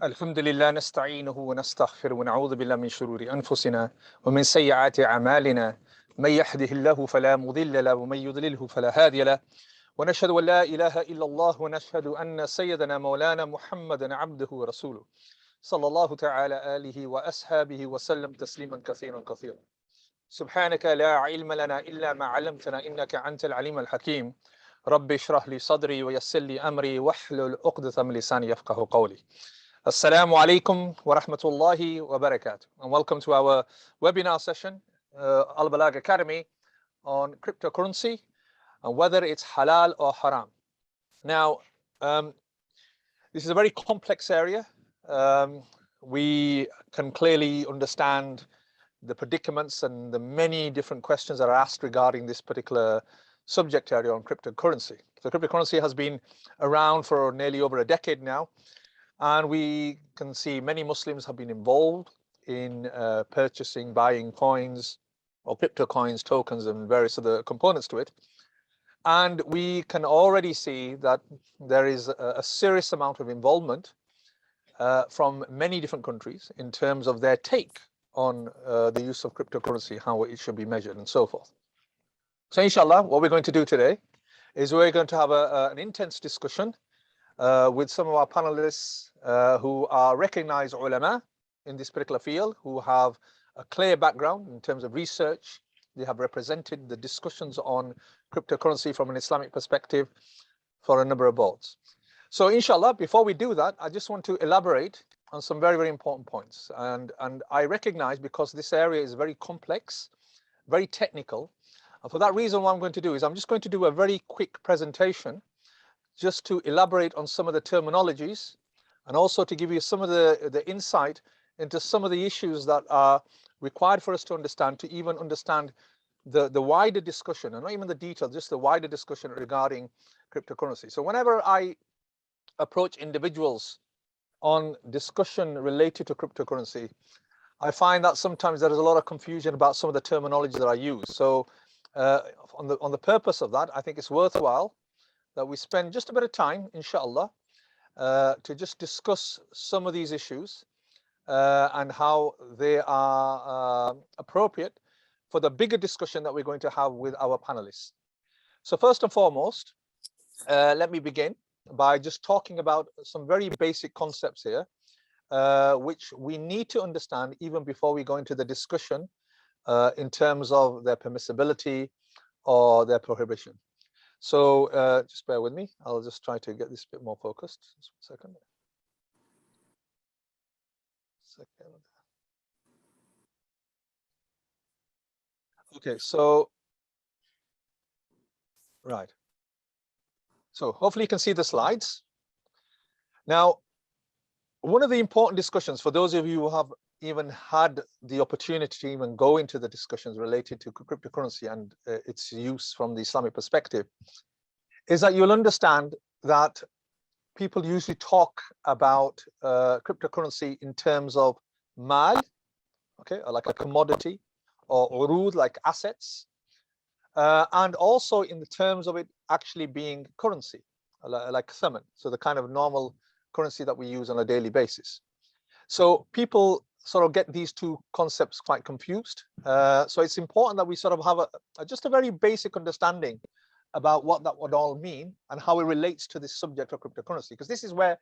الحمد لله نستعينه ونستغفره ونعوذ بالله من شرور أنفسنا ومن سيئات أعمالنا من يهده الله فلا مضل له ومن يضلله فلا هادي له ونشهد أن لا إله إلا الله ونشهد أن سيدنا مولانا محمدا عبده ورسوله صلى الله تعالى آله وأصحابه وسلم تسليما كثيرا كثيرا. سبحانك لا علم لنا إلا ما علمتنا إنك أنت العليم الحكيم. رب اشرح لي صدري ويسر لي أمري واحلل عقدة من لساني يفقهوا قولي. Assalamu alaikum wa rahmatullahi wa barakatuh, and welcome to our webinar session, Balagh Academy, on cryptocurrency and whether it's halal or haram. Now, this is a very complex area. We can clearly understand the predicaments and the many different questions that are asked regarding this particular subject area on cryptocurrency. So cryptocurrency has been around for nearly over a decade now. And we can see many Muslims have been involved in purchasing, buying coins or crypto coins, tokens, and various other components to it. And we can already see that there is a serious amount of involvement from many different countries in terms of their take on the use of cryptocurrency, how it should be measured, and so forth. So inshallah, what we're going to do today is we're going to have an intense discussion with some of our panelists who are recognized ulama in this particular field, who have a clear background in terms of research. They have represented the discussions on cryptocurrency from an Islamic perspective for a number of boards. So inshallah, before we do that, I just want to elaborate on some very, very important points. And I recognize, because this area is very complex, very technical, and for that reason, what I'm going to do is I'm just going to do a very quick presentation just to elaborate on some of the terminologies and also to give you some of the insight into some of the issues that are required for us to understand, to even understand the wider discussion, and not even the detail, just the wider discussion regarding cryptocurrency. So whenever I approach individuals on discussion related to cryptocurrency, I find that sometimes there is a lot of confusion about some of the terminology that I use. So on the purpose of that, I think it's worthwhile that we spend just a bit of time, inshallah, to just discuss some of these issues and how they are appropriate for the bigger discussion that we're going to have with our panelists. So first and foremost, let me begin by just talking about some very basic concepts here, which we need to understand even before we go into the discussion in terms of their permissibility or their prohibition. So just bear with me. I'll just try to get this a bit more focused. Just a second. Okay, so right. So hopefully you can see the slides. Now, one of the important discussions for those of you who have even had the opportunity to even go into the discussions related to cryptocurrency and its use from the Islamic perspective is that you'll understand that people usually talk about cryptocurrency in terms of mal, okay, or like a commodity, or urud, like assets, and also in the terms of it actually being currency, like 𝐁𝐚, so the kind of normal currency that we use on a daily basis. So people sort of get these two concepts quite confused. So it's important that we sort of have just a very basic understanding about what that would all mean and how it relates to this subject of cryptocurrency, because this is where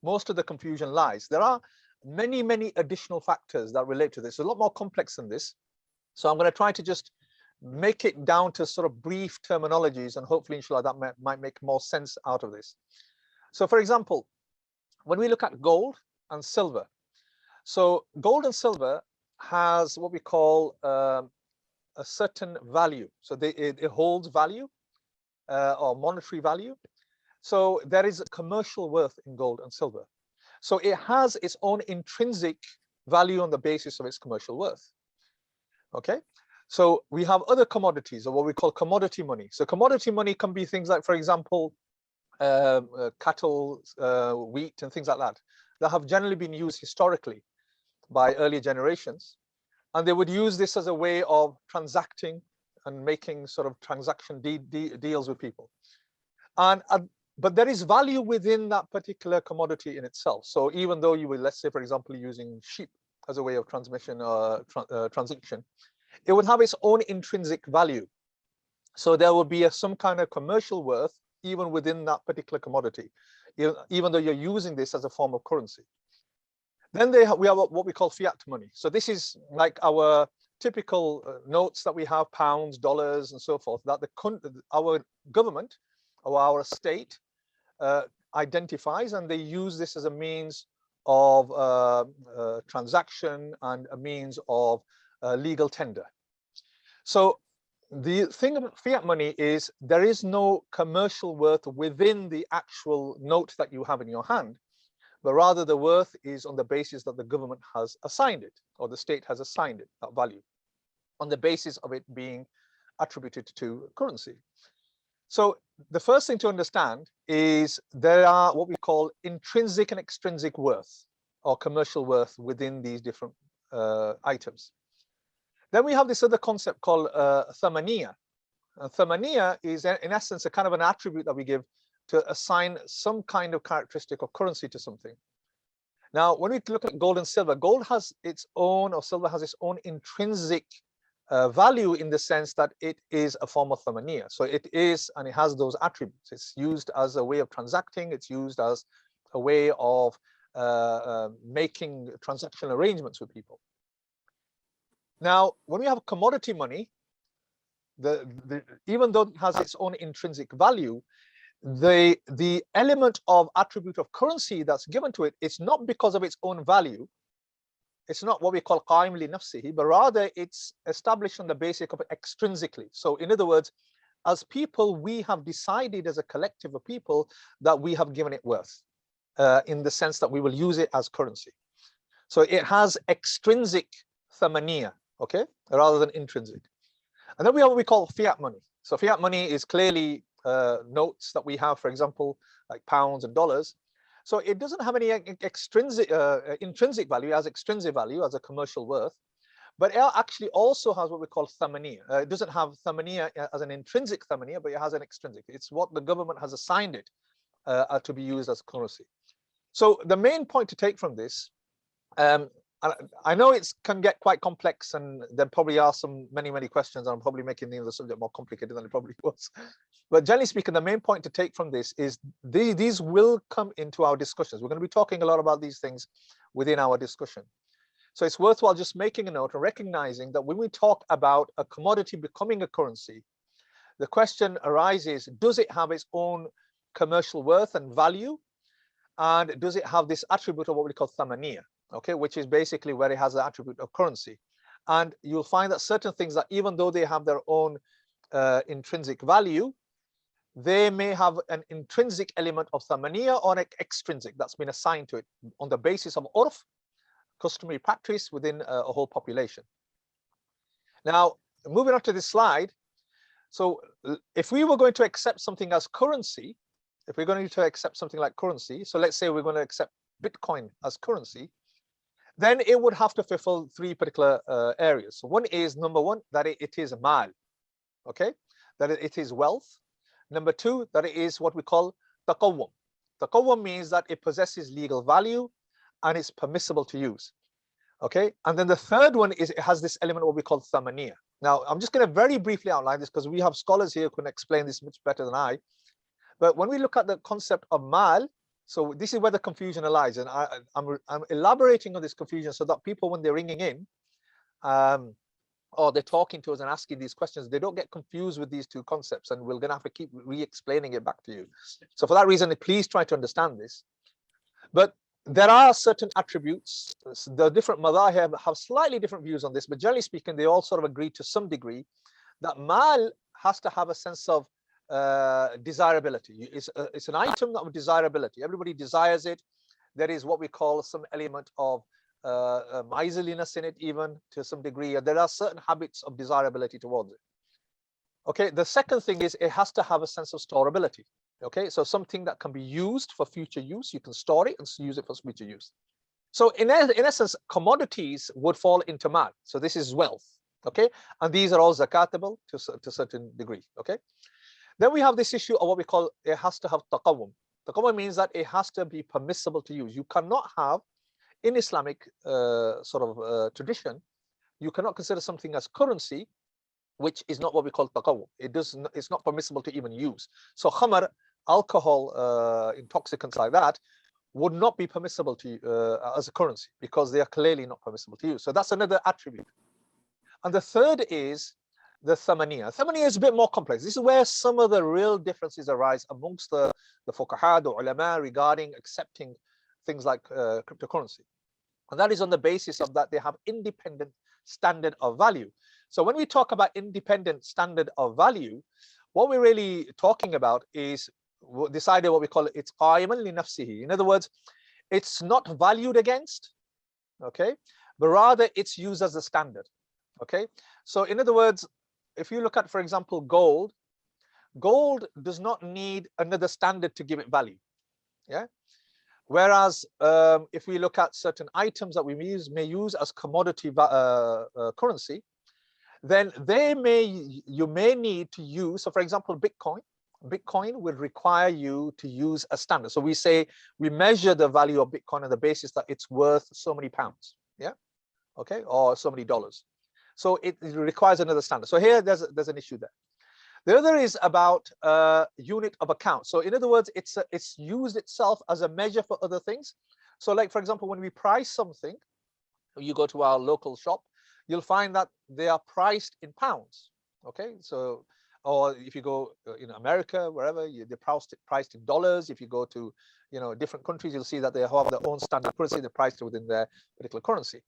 most of the confusion lies. There are many, many additional factors that relate to this. It's a lot more complex than this. So I'm going to try to just make it down to sort of brief terminologies, and hopefully, inshallah, that might make more sense out of this. So for example, when we look at gold and silver, so gold and silver has what we call a certain value. So it holds value or monetary value. So there is a commercial worth in gold and silver. So it has its own intrinsic value on the basis of its commercial worth. Okay, so we have other commodities, or what we call commodity money. So commodity money can be things like, for example, cattle, wheat, and things like that have generally been used historically by earlier generations, and they would use this as a way of transacting and making sort of transaction deals with people. And but there is value within that particular commodity in itself. So even though you will, let's say, for example, using sheep as a way of transmission or transaction, it would have its own intrinsic value. So there would be some kind of commercial worth even within that particular commodity, even though you're using this as a form of currency. Then we have what we call fiat money. So this is like our typical notes that we have, pounds, dollars, and so forth, that our government or our state identifies, and they use this as a means of transaction and a means of legal tender. So the thing about fiat money is there is no commercial worth within the actual note that you have in your hand, but rather the worth is on the basis that the government has assigned it, or the state has assigned it, that value, on the basis of it being attributed to currency. So the first thing to understand is there are what we call intrinsic and extrinsic worth, or commercial worth, within these different items. Then we have this other concept called thamaniya. Thamaniya is in essence a kind of an attribute that we give to assign some kind of characteristic of currency to something. Now, when we look at gold and silver, gold has its own, or silver has its own intrinsic value, in the sense that it is a form of thamaniya. So it is, and it has those attributes. It's used as a way of transacting. It's used as a way of making transaction arrangements with people. Now, when we have commodity money, even though it has its own intrinsic value, the element of attribute of currency that's given to it, it's not because of its own value. It's not what we call qaim li nafsihi, but rather it's established on the basis of it extrinsically. So in other words, as people, we have decided as a collective of people that we have given it worth, in the sense that we will use it as currency. So it has extrinsic thamaniya, okay, rather than intrinsic. And then we have what we call fiat money. So fiat money is clearly notes that we have, for example, like pounds and dollars. So it doesn't have any extrinsic, intrinsic value. It has extrinsic value as a commercial worth, but it actually also has what we call thamaniya. It doesn't have thamaniya as an intrinsic thamaniya, but it has an extrinsic. It's what the government has assigned it to be used as currency. So the main point to take from this, I know it can get quite complex, and there probably are many questions. I'm probably making the subject more complicated than it probably was. But generally speaking, the main point to take from this is these will come into our discussions. We're going to be talking a lot about these things within our discussion. So it's worthwhile just making a note and recognizing that when we talk about a commodity becoming a currency, the question arises, does it have its own commercial worth and value? And does it have this attribute of what we call thamaniya? Okay, which is basically where it has the attribute of currency. And you'll find that certain things, that even though they have their own intrinsic value, they may have an intrinsic element of thamaniya or an extrinsic that's been assigned to it on the basis of urf, customary practice within a whole population. Now, moving on to this slide. So if we were going to accept something as currency, if we're going to accept something like currency, so let's say we're going to accept Bitcoin as currency, then it would have to fulfill three particular areas. So one is, number one, that it is mal, okay, that it is wealth. Number two, that it is what we call taqawwum. Taqawwum means that it possesses legal value and it's permissible to use, okay. And then the third one is it has this element of what we call thamaniya. Now, I'm just going to very briefly outline this because we have scholars here who can explain this much better than I. But when we look at the concept of mal, so this is where the confusion lies, and I'm elaborating on this confusion so that people, when they're ringing in, or they're talking to us and asking these questions, they don't get confused with these two concepts, and we're going to have to keep re-explaining it back to you. So for that reason, please try to understand this. But there are certain attributes. The different madhahib have slightly different views on this, but generally speaking, they all sort of agree to some degree that mal has to have a sense of desirability. It's an item of desirability. Everybody desires it. There is what we call some element of miserliness in it, even to some degree. There are certain habits of desirability towards it. Okay, the second thing is it has to have a sense of storability. Okay, so something that can be used for future use, you can store it and use it for future use. So in essence, commodities would fall into mal. So this is wealth. Okay, and these are all zakatable to a certain degree. Okay, Then we have this issue of what we call it has to have taqawwum. Taqawwum means that it has to be permissible to use. You cannot have, in Islamic tradition, you cannot consider something as currency which is not what we call taqawwum. It's not permissible to even use. So khamar, alcohol, intoxicants like that would not be permissible to as a currency because they are clearly not permissible to use. So that's another attribute. And the third is the thamaniya. Thamaniya is a bit more complex. This is where some of the real differences arise amongst the fuqaha, the ulama, regarding accepting things like cryptocurrency. And that is on the basis of that they have independent standard of value. So when we talk about independent standard of value, what we're really talking about is this idea, what we call it's qa'iman li nafsihi. In other words, it's not valued against, okay, but rather it's used as a standard. Okay, so in other words, if you look at, for example, gold does not need another standard to give it value. Yeah. Whereas if we look at certain items that we may use as commodity currency, then you may need to use. So, for example, Bitcoin would require you to use a standard. So we say we measure the value of Bitcoin on the basis that it's worth so many pounds. Yeah. Okay, or so many dollars. So it requires another standard. So here there's an issue there. The other is about unit of account. So in other words, it's used itself as a measure for other things. So like, for example, when we price something, you go to our local shop, you'll find that they are priced in pounds. Okay, so or if you go in America, wherever, they're priced in dollars. If you go to different countries, you'll see that they have their own standard currency. They're priced within their particular currency.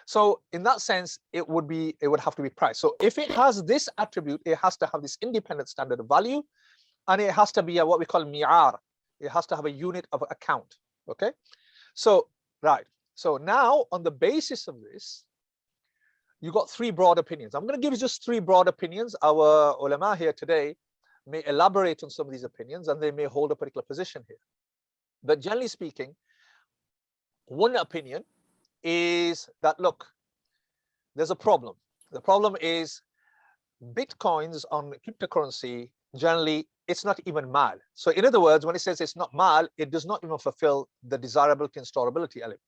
So in that sense, it would have to be priced. So if it has this attribute, it has to have this independent standard of value, and it has to be what we call mi'ar. It has to have a unit of account. Okay, so right. So now on the basis of this, you got three broad opinions. I'm going to give you just three broad opinions. Our ulama here today may elaborate on some of these opinions, and they may hold a particular position here. But generally speaking, one opinion is that, look, there's a problem. The problem is Bitcoins on cryptocurrency, generally, it's not even mal. So in other words, when it says it's not mal, it does not even fulfill the desirability and storability element.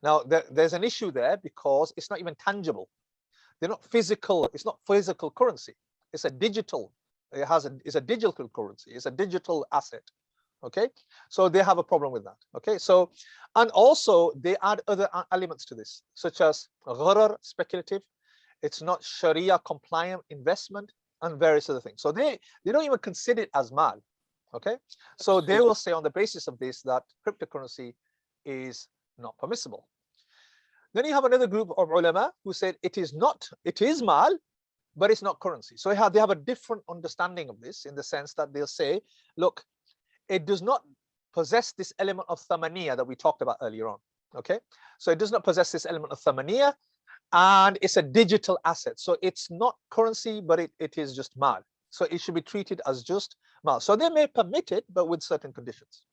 Now, there's an issue there because it's not even tangible. They're not physical. It's not physical currency. It's a digital. It's a digital currency. It's a digital asset. Okay, so they have a problem with that. Okay, so, and also they add other elements to this, such as gharar, speculative. It's not Sharia compliant investment, and various other things. So they don't even consider it as mal. Okay, so they will say on the basis of this that cryptocurrency is not permissible. Then you have another group of ulama who said it is mal, but it's not currency. So they have a different understanding of this, in the sense that they'll say, look, it does not possess this element of thamaniya that we talked about earlier on. Okay, so it does not possess this element of thamaniya, and it's a digital asset. So it's not currency, but it is just mal. So it should be treated as just mal. So they may permit it, but with certain conditions.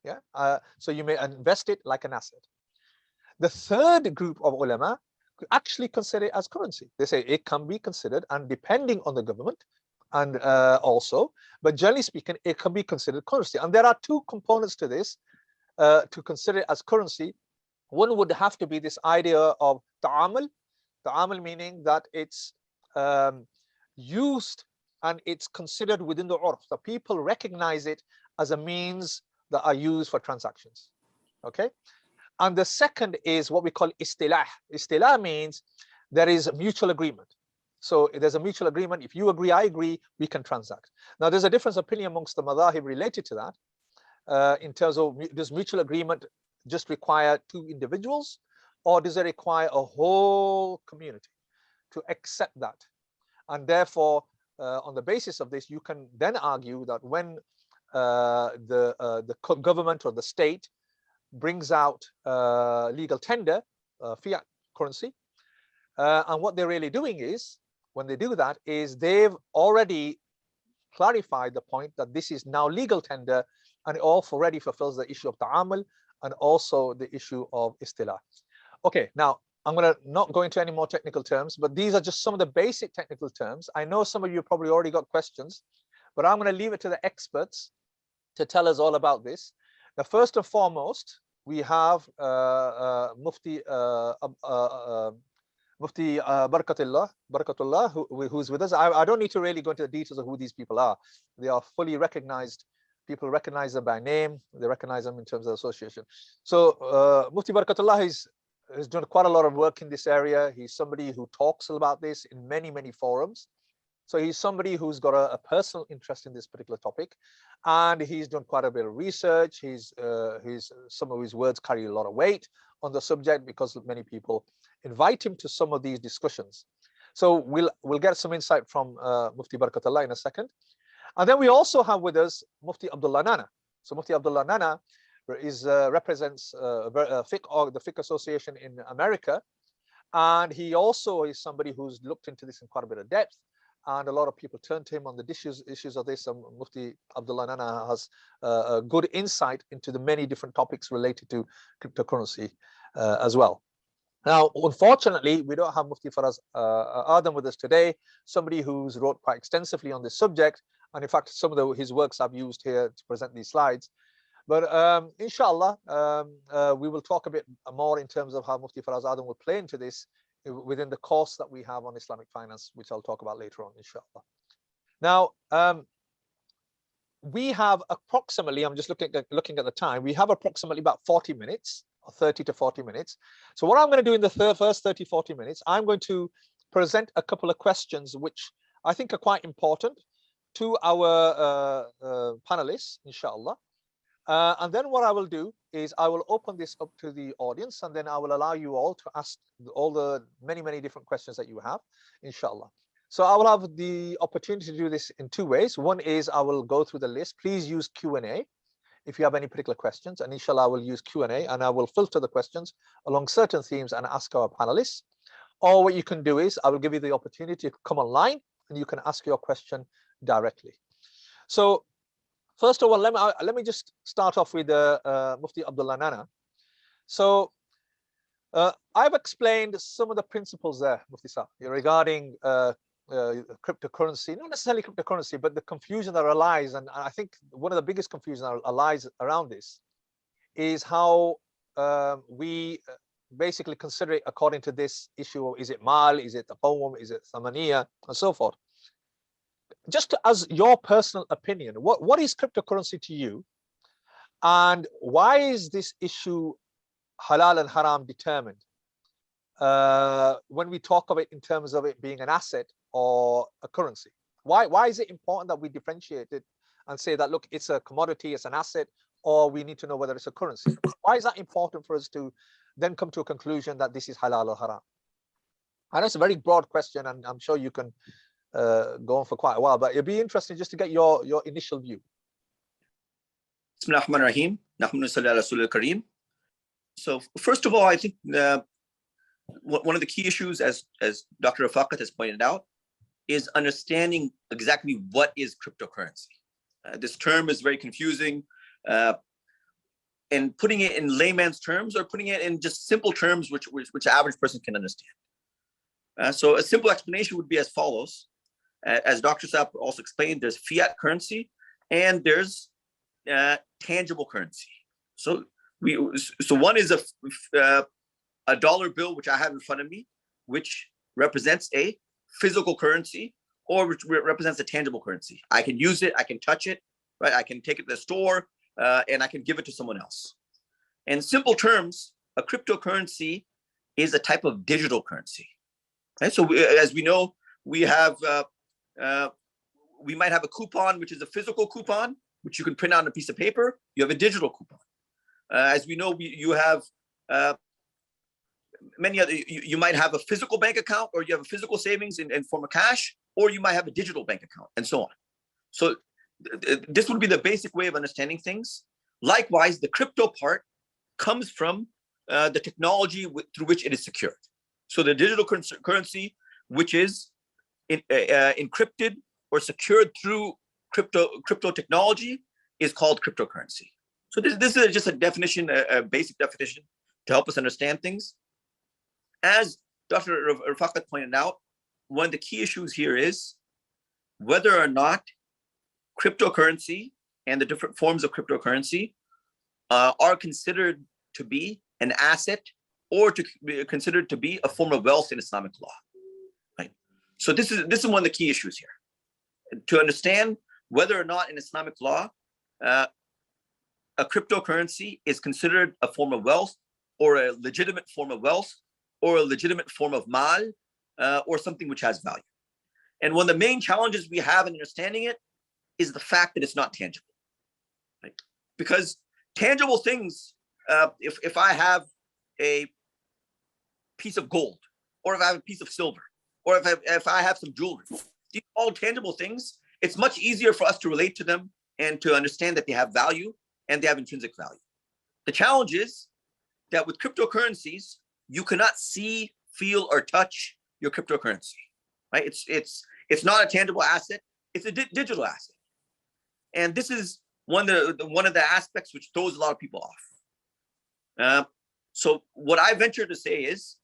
Yeah, so you may invest it like an asset. The third group of ulama actually consider it as currency. They say it can be considered, and depending on the government, and also, but generally speaking, it can be considered currency. And there are two components to this to consider it as currency. One would have to be this idea of ta'amul meaning that it's used and it's considered within the urf. The people recognize it as a means that are used for transactions. Okay, and the second is what we call istilah. Istilah means there is a mutual agreement. So there's a mutual agreement. If you agree, I agree, we can transact. Now, there's a difference of opinion amongst the madhahib related to that, in terms of, does mutual agreement just require two individuals, or does it require a whole community to accept that? And therefore, on the basis of this, you can then argue that when the government or the state brings out legal tender, fiat currency, and what they're really doing is, when they do that, is they've already clarified the point that this is now legal tender, and it already fulfills the issue of ta'amul and also the issue of istilah. Okay, now I'm going to not go into any more technical terms, but these are just some of the basic technical terms. I know some of you probably already got questions, but I'm going to leave it to the experts to tell us all about this. Now, first and foremost, we have Mufti Barakatullah, who's with us. I don't need to really go into the details of who these people are. They are fully recognized. People recognize them by name. They recognize them in terms of association. So Mufti Barakatullah has done quite a lot of work in this area. He's somebody who talks about this in many, many forums. So he's somebody who's got a personal interest in this particular topic, and he's done quite a bit of research. Some of his words carry a lot of weight on the subject because many people invite him to some of these discussions. So we'll get some insight from Mufti Barakatullah in a second. And then we also have with us Mufti Abdullah Nana. So Mufti Abdullah Nana represents the Fiqh Association in America, and he also is somebody who's looked into this in quite a bit of depth. And a lot of people turn to him on the issues of this. And Mufti Abdullah Nana has a good insight into the many different topics related to cryptocurrency as well. Now, unfortunately, we don't have Mufti Faraz Adam with us today, somebody who's wrote quite extensively on this subject. And in fact, some of his works I've used here to present these slides. But inshallah, we will talk a bit more in terms of how Mufti Faraz Adam will play into this within the course that we have on Islamic finance, which I'll talk about later on, inshallah. Now, we have approximately, I'm just looking at the time, we have approximately about 40 minutes, or 30 to 40 minutes. So what I'm going to do in the first 30, 40 minutes, I'm going to present a couple of questions which I think are quite important to our panelists, inshallah. And then what I will do is I will open this up to the audience, and then I will allow you all to ask all the many, many different questions that you have, inshallah. So I will have the opportunity to do this in two ways. One is I will go through the list. Please use Q&A if you have any particular questions, and inshallah I will use Q&A, and I will filter the questions along certain themes and ask our panelists. Or what you can do is I will give you the opportunity to come online and you can ask your question directly. So first of all, let me just start off with Mufti Abdullah Nana. So I've explained some of the principles there, Mufti Sahib, regarding cryptocurrency, not necessarily cryptocurrency, but the confusion that lies. And I think one of the biggest confusion that lies around this is how we basically consider it according to this issue. Is it mal? Is it taqawwum? Is it thamaniya? And so forth. Just as your personal opinion, what is cryptocurrency to you, and why is this issue halal and haram determined when we talk of it in terms of it being an asset or a currency? Why is it important that we differentiate it and say that, look, it's a commodity, it's an asset, or we need to know whether it's a currency? Why is that important for us to then come to a conclusion that this is halal or haram? I know it's a very broad question, and I'm sure you can go on for quite a while, but it'd be interesting just to get your initial view. Bismillahirrahmanirrahim. So first of all, I think one of the key issues, as Dr. Rafaqat has pointed out, is understanding exactly what is cryptocurrency. This term is very confusing, and putting it in layman's terms or putting it in just simple terms which the average person can understand. So a simple explanation would be as follows. As Dr. Saab also explained, there's fiat currency and there's tangible currency. So one is a dollar bill, which I have in front of me, which represents a physical currency, or which represents a tangible currency. I can use it, I can touch it, right? I can take it to the store, and I can give it to someone else. In simple terms, a cryptocurrency is a type of digital currency. Right? So as we know, we have we might have a coupon, which is a physical coupon, which you can print out on a piece of paper. You have a digital coupon. As we know, you have many other. You might have a physical bank account, or you have a physical savings in form of cash, or you might have a digital bank account, and so on. So this would be the basic way of understanding things. Likewise, the crypto part comes from the technology through which it is secured. So the digital currency, which is encrypted or secured through crypto technology, is called cryptocurrency. So this is just a definition, a basic definition to help us understand things. As Dr. Rafaqat pointed out, one of the key issues here is whether or not cryptocurrency and the different forms of cryptocurrency are considered to be an asset or to be considered to be a form of wealth in Islamic law. Right? So this is one of the key issues here. To understand whether or not in Islamic law a cryptocurrency is considered a form of wealth or a legitimate form of wealth or a legitimate form of mal or something which has value. And one of the main challenges we have in understanding it is the fact that it's not tangible. Right? Because tangible things, if I have a piece of gold, or if I have a piece of silver, or if I have some jewelry, these are all tangible things. It's much easier for us to relate to them and to understand that they have value and they have intrinsic value. The challenge is that with cryptocurrencies, you cannot see, feel, or touch your cryptocurrency. Right? It's not a tangible asset. It's a digital asset, and this is one of the aspects which throws a lot of people off. So what I venture to say is,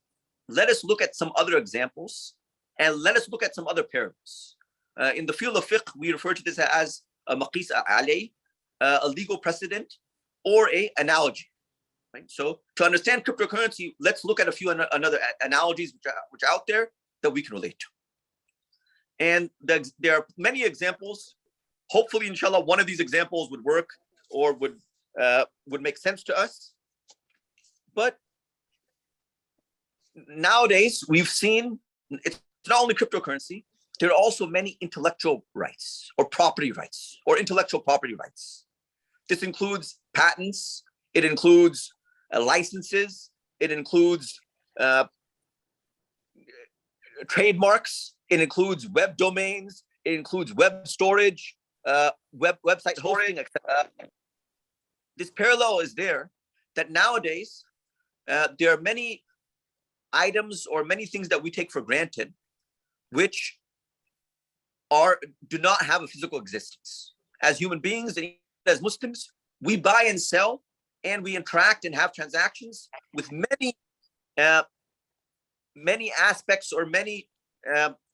let us look at some other examples and let us look at some other parables. In the field of fiqh, we refer to this as a maqis alay, a legal precedent, or a analogy. Right? So to understand cryptocurrency, let's look at a few another analogies which are out there that we can relate to. And there are many examples. Hopefully, inshallah, one of these examples would work or would make sense to us. But nowadays, we've seen it's not only cryptocurrency, there are also many intellectual rights or property rights or intellectual property rights. This includes patents, it includes licenses, it includes trademarks, it includes web domains, it includes web storage, website hosting, etc. This parallel is there that nowadays there are many items or many things that we take for granted which do not have a physical existence. As human beings and as Muslims, we buy and sell and we interact and have transactions with many aspects or many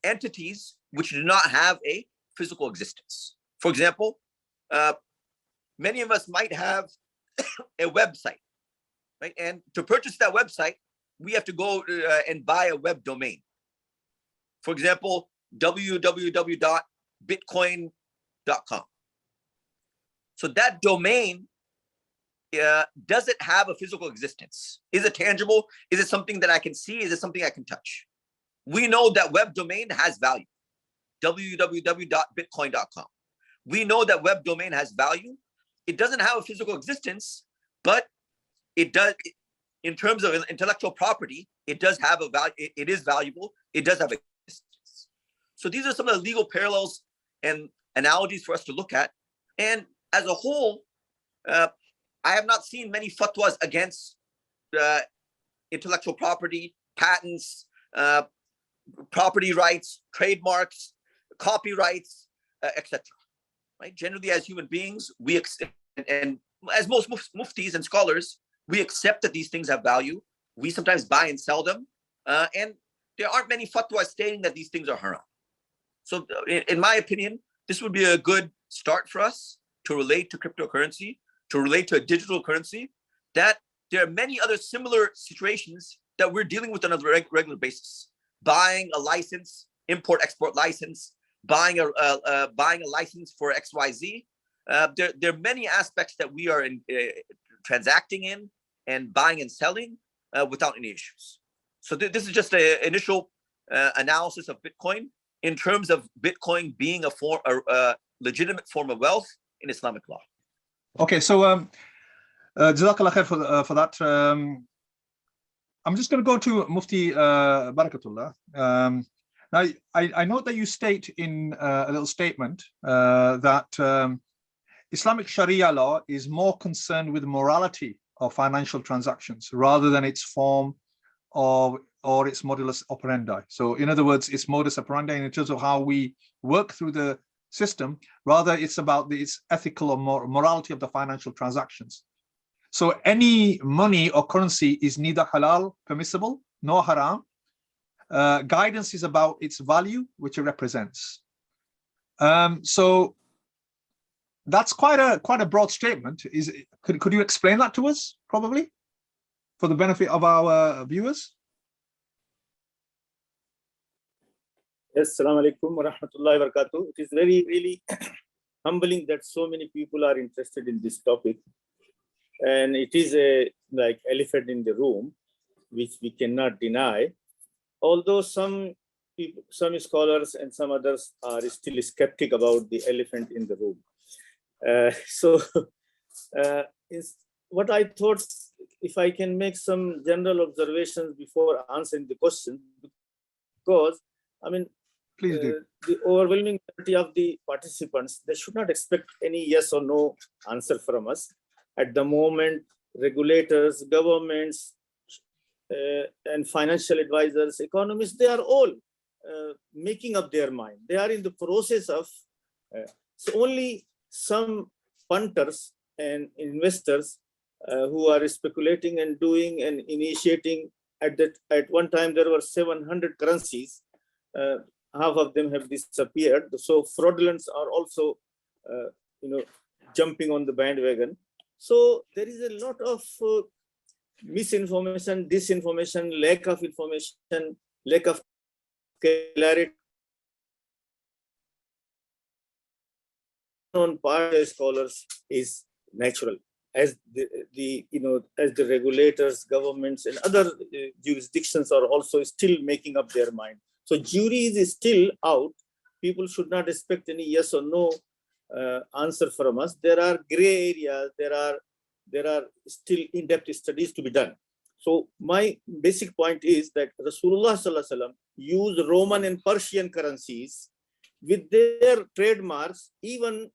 entities which do not have a physical existence. For example, many of us might have a website, right? And to purchase that website, we have to go and buy a web domain. For example, www.bitcoin.com. So that domain, does it have a physical existence? Is it tangible? Is it something that I can see? Is it something I can touch? We know that web domain has value. www.bitcoin.com. We know that web domain has value. It doesn't have a physical existence, but it does, in terms of intellectual property, it does have a value. It is valuable. It does have existence. So these are some of the legal parallels and analogies for us to look at. And as a whole, I have not seen many fatwas against intellectual property, patents, property rights, trademarks, copyrights, etc. Right? Generally, as human beings, we accept, and as most muftis and scholars, we accept that these things have value. We sometimes buy and sell them, and there aren't many fatwas stating that these things are haram. So, in my opinion, this would be a good start for us to relate to cryptocurrency, to relate to a digital currency, that there are many other similar situations that we're dealing with on a regular basis. Buying a license, import-export license, buying a license for XYZ. There are many aspects that we are transacting in and buying and selling without any issues. So this is just an initial analysis of Bitcoin in terms of Bitcoin being a legitimate form of wealth in Islamic law. Okay, so Jazakallah khair for that. I'm just going to go to Mufti Barakatullah. Now, I note that you state in a little statement that Islamic Sharia law is more concerned with morality of financial transactions rather than its form or its modus operandi. So in other words, its modus operandi in terms of how we work through the system, rather it's about its ethical or morality of the financial transactions. So any money or currency is neither halal, permissible, nor haram. Guidance is about its value, which it represents. So That's quite a broad statement. Could you explain that to us, probably, for the benefit of our viewers? Yes, Assalamu alaikum wa rahmatullahi wa barakatuh. It is really humbling that so many people are interested in this topic. And it is a like elephant in the room, which we cannot deny. Although some people, some scholars and some others are still skeptic about the elephant in the room. What I thought, if I can make some general observations before answering the question, because I mean, Please do. The overwhelming majority of the participants, they should not expect any yes or no answer from us. At the moment, regulators, governments, and financial advisors, economists, they are all making up their mind. They are in the process of, so only some punters and investors who are speculating and doing and initiating. At one time, there were 700 currencies. Half of them have disappeared. So fraudulents are also, jumping on the bandwagon. So there is a lot of misinformation, disinformation, lack of information, lack of clarity on part of scholars is natural. As as the regulators, governments, and other jurisdictions are also still making up their mind. So jury is still out. People should not expect any yes or no answer from us. There are gray areas. There are still in-depth studies to be done. So my basic point is that Rasulullah Sallallahu Alaihi Wasallam used Roman and Persian currencies with their trademarks, even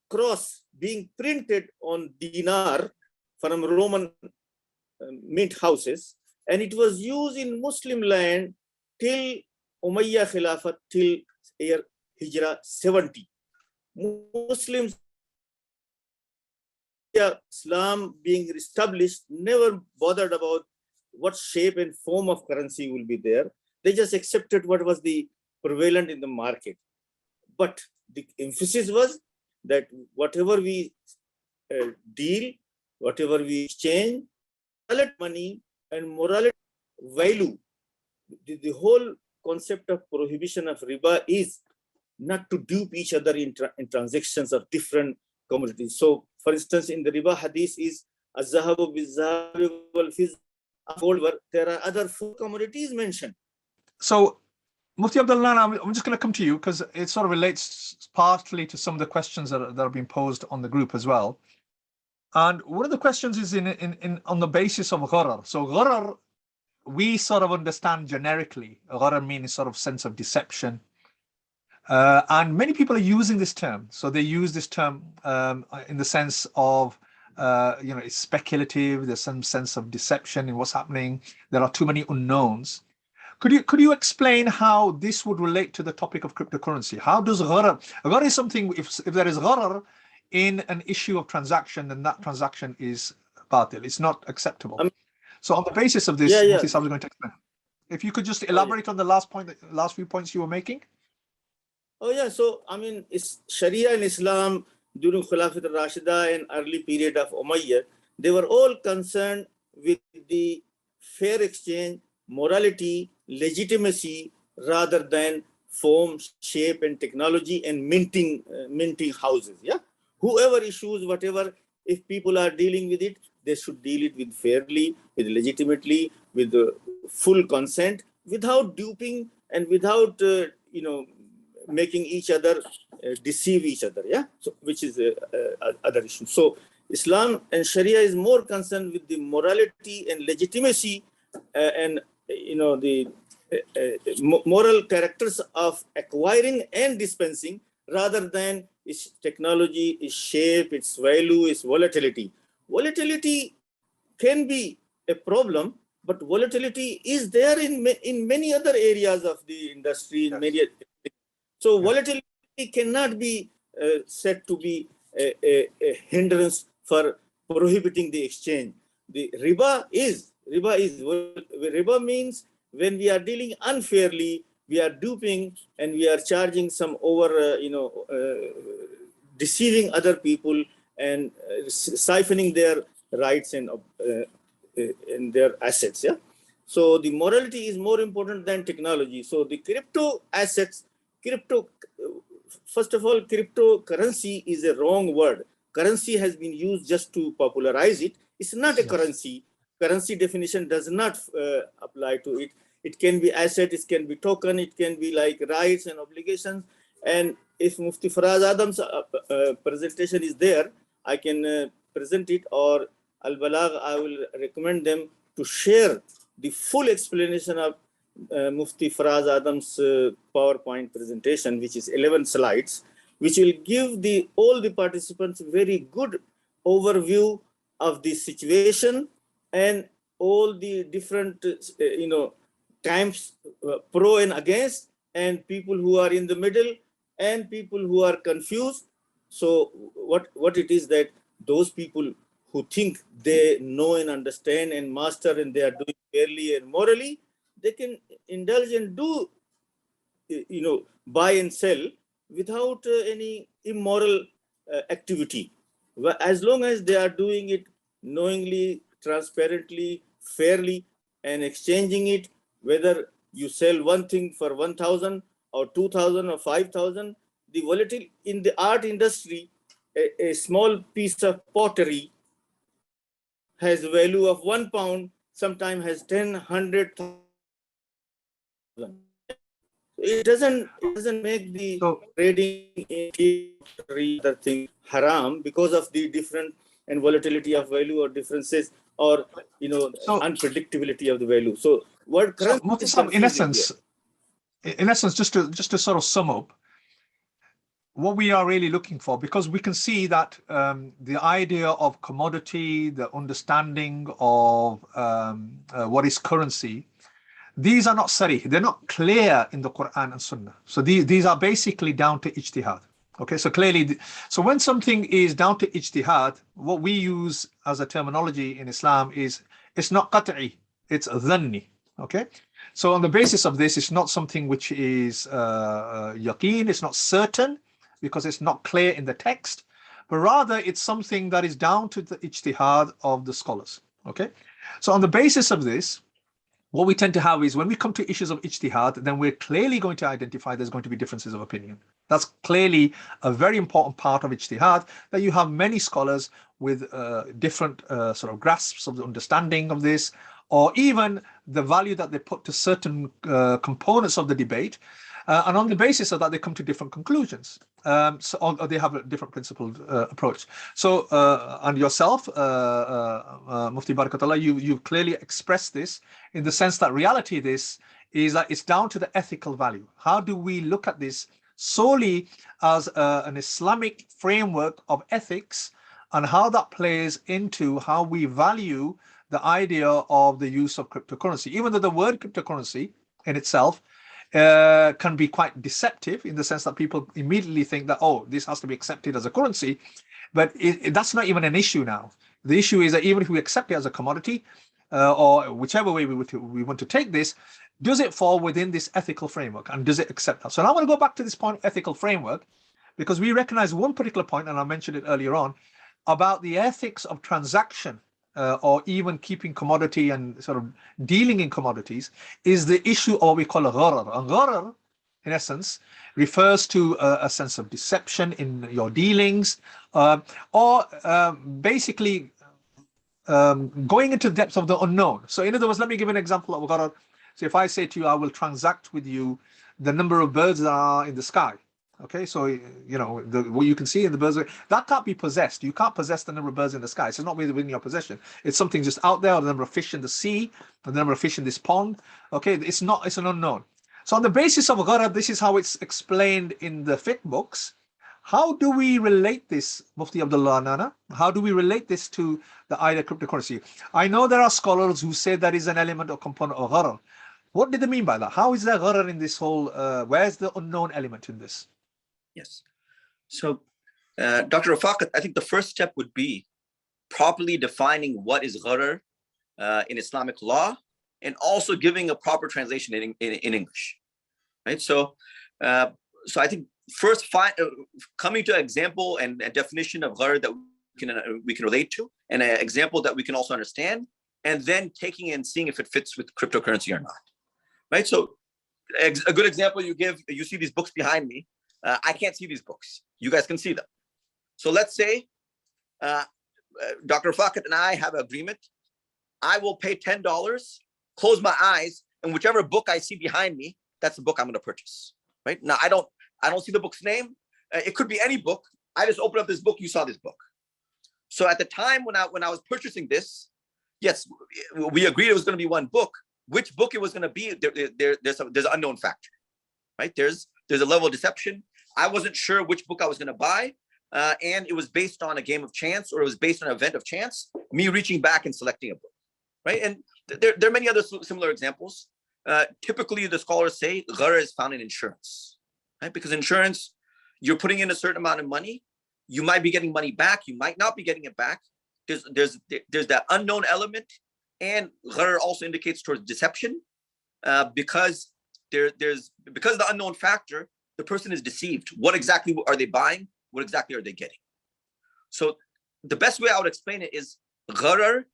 cross being printed on dinar from Roman mint houses. And it was used in Muslim land till Umayyad Khilafat, till year Hijrah 70. Muslims, Islam being established, never bothered about what shape and form of currency will be there. They just accepted what was the prevalent in the market. But the emphasis was that whatever we deal, whatever we exchange, money and morality value, the whole concept of prohibition of riba is not to dupe each other in transactions of different commodities. So, for instance, in the riba hadith is az-zahabu biz-zahabi wal-fidda. There are other 4 commodities mentioned. So, Mufti Abdullah, I'm just going to come to you because it sort of relates partly to some of the questions that are being posed on the group as well. And one of the questions is on the basis of gharar. So gharar, we sort of understand generically. Gharar means sort of sense of deception. And many people are using this term. So they use this term in the sense of, it's speculative. There's some sense of deception in what's happening. There are too many unknowns. Could you explain how this would relate to the topic of cryptocurrency? How does gharar is something, if there is gharar in an issue of transaction, then that transaction is batil. It's not acceptable. So on the basis of this, Mufti Sahib is going to explain. If you could just elaborate on the last few points you were making. Oh yeah, so I mean, it's Sharia and Islam during Khilafat al-Rashida and early period of Umayyad, they were all concerned with the fair exchange, morality, legitimacy, rather than form, shape, and technology and minting houses. Yeah, whoever issues whatever, if people are dealing with it, they should deal it with fairly, with legitimately, with full consent, without duping and without making each other deceive each other. Yeah, so which is other issue. So Islam and Sharia is more concerned with the morality and legitimacy and the moral characters of acquiring and dispensing, rather than its technology, its shape, its value, its volatility. Volatility can be a problem, but volatility is there in many other areas of the industry. Yes. So volatility cannot be said to be a hindrance for prohibiting the exchange. The riba means when we are dealing unfairly, we are duping and we are charging some over, deceiving other people and siphoning their rights and their assets. Yeah. So the morality is more important than technology. So the crypto assets, first of all, cryptocurrency is a wrong word. Currency has been used just to popularize it. It's not a currency. Currency definition does not apply to it. It can be asset, it can be token, it can be like rights and obligations. And if Mufti Faraz Adam's presentation is there, I can present it, or Al-Balagh, I will recommend them to share the full explanation of Mufti Faraz Adam's PowerPoint presentation, which is 11 slides, which will give all the participants very good overview of the situation and all the different, camps, pro and against, and people who are in the middle and people who are confused. So what it is that those people who think they know and understand and master and they are doing fairly and morally, they can indulge and do, buy and sell without any immoral activity. As long as they are doing it knowingly, transparently, fairly, and exchanging it, whether you sell one thing for 1,000 or 2,000 or 5,000, the volatility in the art industry, a small piece of pottery has a value of £1, sometimes has 10, 100,000. It doesn't make the trading in other thing haram because of the different and volatility of value or differences or unpredictability of the value. So what currency is in essence, just to sort of sum up, what we are really looking for, because we can see that the idea of commodity, the understanding of what is currency, these are not sarih, they're not clear in the Quran and Sunnah. So these are basically down to ijtihad. Okay, so clearly, so when something is down to ijtihad, what we use as a terminology in Islam is, it's not qat'i, it's dhanni. Okay, so on the basis of this, it's not something which is yaqeen, it's not certain, because it's not clear in the text, but rather it's something that is down to the ijtihad of the scholars. Okay, so on the basis of this, what we tend to have is when we come to issues of ijtihad, then we're clearly going to identify there's going to be differences of opinion. That's clearly a very important part of ijtihad, that you have many scholars with different sort of grasps of the understanding of this, or even the value that they put to certain components of the debate. And on the basis of that, they come to different conclusions. Or they have a different principled approach. So, and yourself, Mufti Barakatullah, you've clearly expressed this in the sense that reality this is that it's down to the ethical value. How do we look at this solely as an Islamic framework of ethics, and how that plays into how we value the idea of the use of cryptocurrency, even though the word cryptocurrency in itself can be quite deceptive in the sense that people immediately think that, oh, this has to be accepted as a currency, but that's not even an issue now. The issue is that even if we accept it as a commodity, or whichever way we want to take this, does it fall within this ethical framework, and does it accept that? So now I want to go back to this point of ethical framework, because we recognize one particular point, and I mentioned it earlier on, about the ethics of transaction, or even keeping commodity and sort of dealing in commodities, is the issue of what we call a gharar. And gharar, in essence, refers to a sense of deception in your dealings, or basically going into the depths of the unknown. So in other words, let me give an example of gharar. So if I say to you, I will transact with you the number of birds that are in the sky. Okay, so what you can see in the birds, that can't be possessed. You can't possess the number of birds in the sky. It's not within your possession. It's something just out there, or the number of fish in the sea, or the number of fish in this pond. Okay, it's an unknown. So on the basis of gharar, this is how it's explained in the fiqh books. How do we relate this, Mufti Abdullah Nana? How do we relate this to the idea of cryptocurrency? I know there are scholars who say that is an element or component of gharar. What did they mean by that? How is there gharar in this whole, where's the unknown element in this? Yes. So, Dr. Rafaqat, I think the first step would be properly defining what is gharar in Islamic law, and also giving a proper translation in English. right? So I think first coming to an example and a definition of gharar that we can relate to, and an example that we can also understand, and then taking it and seeing if it fits with cryptocurrency or not, right? So a good example you give, you see these books behind me. I can't see these books. You guys can see them. So let's say Dr. Fakat and I have an agreement. I will pay $10, close my eyes, and whichever book I see behind me, that's the book I'm going to purchase, right? Now, I don't see the book's name. It could be any book. I just opened up this book. You saw this book. So at the time when I was purchasing this, yes, we agreed it was going to be one book. Which book it was going to be, there's an unknown factor, right? There's a level of deception. I wasn't sure which book I was going to buy, and it was based on a game of chance, or it was based on an event of chance, me reaching back and selecting a book, right? And there are many other similar examples. Typically, the scholars say gharar is found in insurance, right? Because insurance, you're putting in a certain amount of money. You might be getting money back. You might not be getting it back. There's that unknown element, and gharar also indicates towards deception, because because of the unknown factor, the person is deceived. What exactly are they buying? What exactly are they getting? So the best way I would explain it is gharar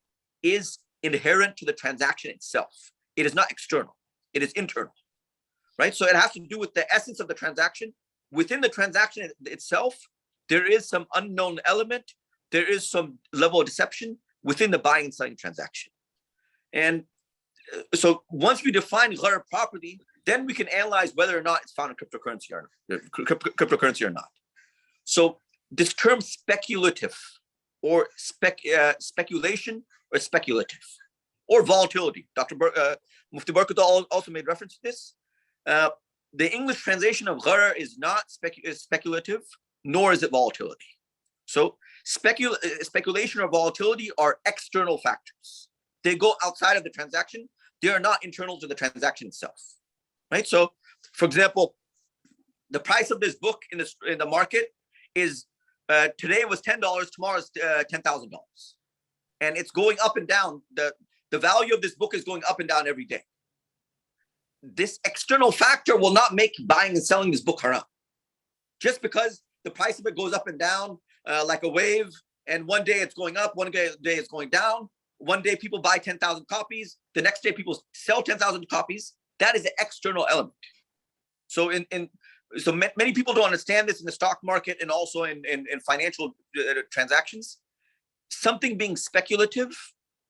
is inherent to the transaction itself. It is not external. It is internal, right? So it has to do with the essence of the transaction. Within the transaction itself, there is some unknown element. There is some level of deception within the buying and selling transaction. And so once we define gharar properly, then we can analyze whether or not it's found in cryptocurrency or not. So this term speculative, or speculation, or speculative, or volatility. Mufti Barakatul also made reference to this. The English translation of gharar is not speculative, nor is it volatility. So speculation or volatility are external factors. They go outside of the transaction. They are not internal to the transaction itself, right? So, for example, the price of this book in the market is today was $10, tomorrow is $10,000, and it's going up and down. The value of this book is going up and down every day. This external factor will not make buying and selling this book haram. Just because the price of it goes up and down like a wave, and one day it's going up, one day it's going down. One day people buy 10,000 copies, the next day people sell 10,000 copies. That is an external element. So many people don't understand this in the stock market and also in financial transactions. Something being speculative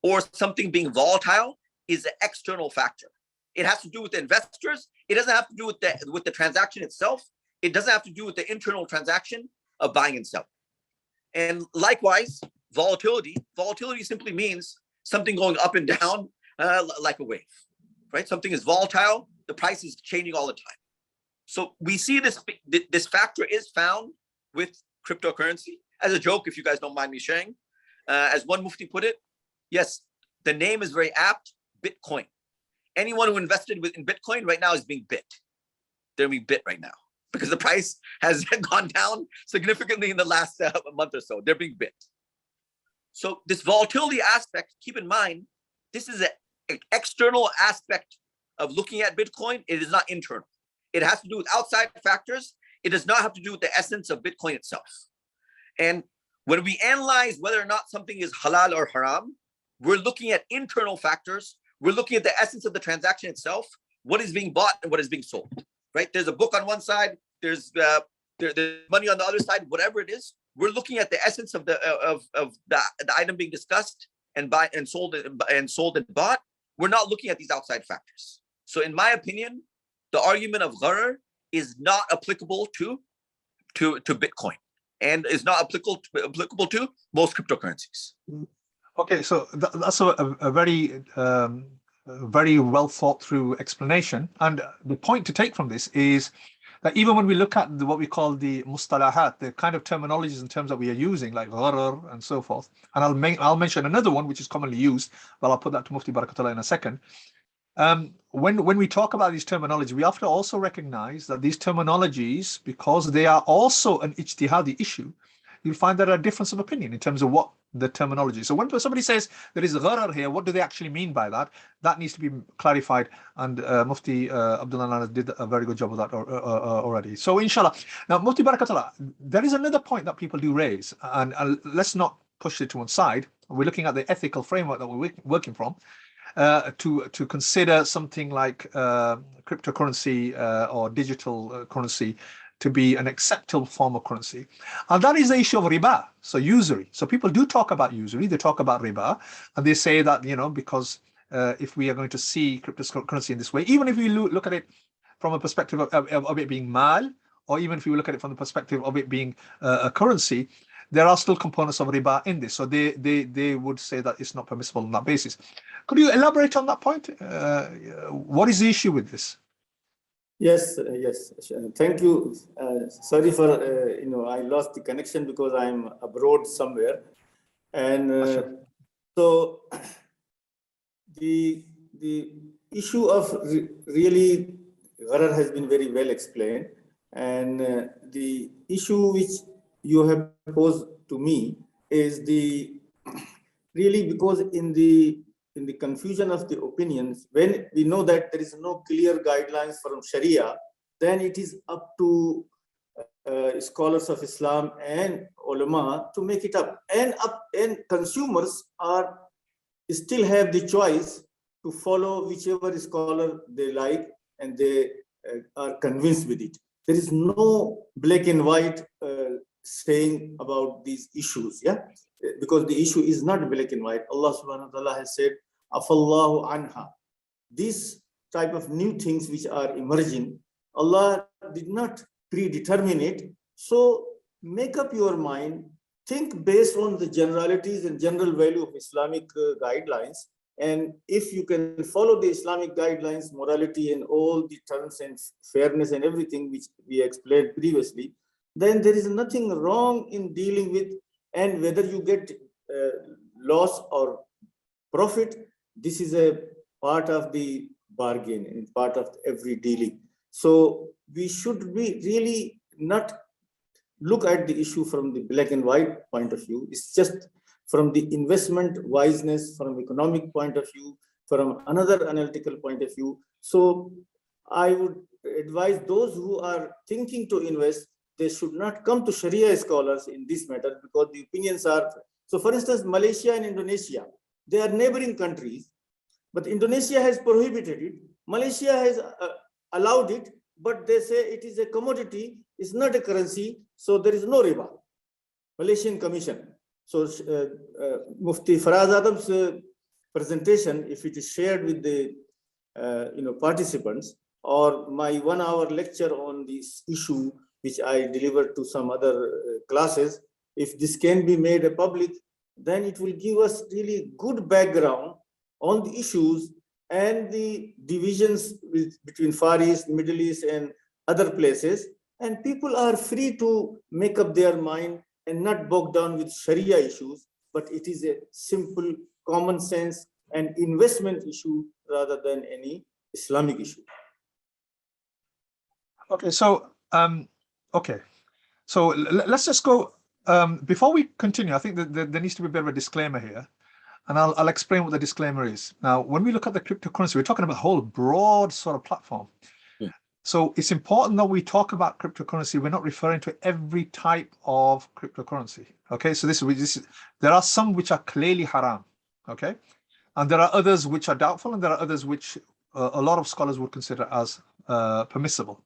or something being volatile is an external factor. It has to do with the investors. It doesn't have to do with the transaction itself. It doesn't have to do with the internal transaction of buying and selling. And likewise, volatility simply means something going up and down like a wave, right? Something is volatile. The price is changing all the time. So we see this factor is found with cryptocurrency. As a joke, if you guys don't mind me sharing, as one mufti put it, yes, the name is very apt, Bitcoin. Anyone who invested in Bitcoin right now is being bit. They're being bit right now because the price has gone down significantly in the last month or so. They're being bit. So this volatility aspect, keep in mind, this is an external aspect of looking at Bitcoin. It is not internal. It has to do with outside factors. It does not have to do with the essence of Bitcoin itself. And when we analyze whether or not something is halal or haram, we're looking at internal factors. We're looking at the essence of the transaction itself, what is being bought and what is being sold, right? There's a book on one side, there's money on the other side, whatever it is. We're looking at the essence of the item being discussed and buy and sold and bought. We're not looking at these outside factors. So in my opinion, the argument of gharar is not applicable to Bitcoin and is not applicable to most cryptocurrencies. Okay, so that's a very very well thought through explanation. And the point to take from this is that even when we look at what we call the mustalahat, the kind of terminologies and terms that we are using, like gharar and so forth, and I'll mention another one which is commonly used, but I'll put that to Mufti Barakatullah in a second. When we talk about these terminologies, we have to also recognize that these terminologies, because they are also an ijtihadi issue, you'll find there are difference of opinion in terms of what the terminology. So when somebody says there is gharar here, what do they actually mean by that? That needs to be clarified, and Mufti Abdullah Nana did a very good job of that already. So inshallah. Now, Mufti Barakatullah, there is another point that people do raise, and let's not push it to one side. We're looking at the ethical framework that we're working from, to consider something like cryptocurrency or digital currency to be an acceptable form of currency. And that is the issue of riba, so usury. So people do talk about usury, they talk about riba, and they say that, because if we are going to see cryptocurrency in this way, even if we look at it from a perspective of it being mal, or even if you look at it from the perspective of it being a currency, there are still components of riba in this. So they would say that it's not permissible on that basis. Could you elaborate on that point? What is the issue with this? Yes. Thank you. Sorry for, I lost the connection because I'm abroad somewhere. And so the issue of really gharar has been very well explained. And the issue which you have posed to me is really because in the confusion of the opinions, when we know that there is no clear guidelines from Sharia, then it is up to scholars of Islam and ulama to make it up. And consumers still have the choice to follow whichever scholar they like, and they are convinced with it. There is no black and white saying about these issues, because the issue is not black and white. Allah subhanahu wa ta'ala has said, Afallahu anha. These type of new things which are emerging, Allah did not predetermine it. So make up your mind, think based on the generalities and general value of Islamic guidelines. And if you can follow the Islamic guidelines, morality and all the terms and fairness and everything which we explained previously, then there is nothing wrong in dealing with, and whether you get loss or profit, this is a part of the bargain and part of every dealing. So we should be really not look at the issue from the black and white point of view. It's just from the investment wiseness, from economic point of view, from another analytical point of view. So I would advise those who are thinking to invest, they should not come to Sharia scholars in this matter, because the opinions are, so for instance, Malaysia and Indonesia, they are neighboring countries, but Indonesia has prohibited it. Malaysia has allowed it, but they say it is a commodity, it's not a currency, so there is no riba. Malaysian Commission. So Mufti Faraz Adam's presentation, if it is shared with the participants, or my 1 hour lecture on this issue, which I delivered to some other classes, if this can be made a public, then it will give us really good background on the issues and the divisions between Far East, Middle East, and other places. And people are free to make up their mind and not bogged down with Sharia issues, but it is a simple common sense and investment issue rather than any Islamic issue. Okay, so so let's just go. Before we continue, I think that there needs to be a bit of a disclaimer here, and I'll explain what the disclaimer is. Now, when we look at the cryptocurrency, we're talking about a whole broad sort of platform. So it's important that we talk about cryptocurrency. We're not referring to every type of cryptocurrency. Okay, so there are some which are clearly haram. Okay, and there are others which are doubtful, and there are others which a lot of scholars would consider as permissible.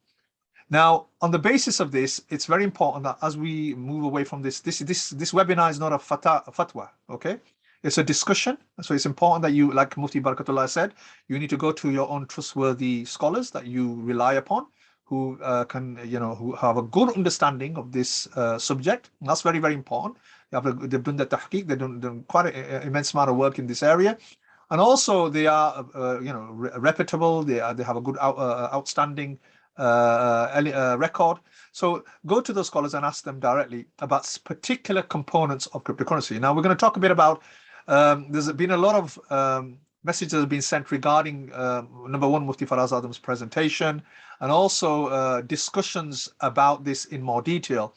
Now, on the basis of this, it's very important that as we move away from this webinar is not a fatwa. Okay, it's a discussion. So it's important that you, like Mufti Barakatullah said, you need to go to your own trustworthy scholars that you rely upon, who who have a good understanding of this subject. And that's very, very important. They've done the tahqiq, they've done quite an immense amount of work in this area. And also they are, reputable. They have a good outstanding record. So go to those scholars and ask them directly about particular components of cryptocurrency. Now we're going to talk a bit about, there's been a lot of messages that have been sent regarding, number one, Mufti Faraz Adam's presentation, and also discussions about this in more detail.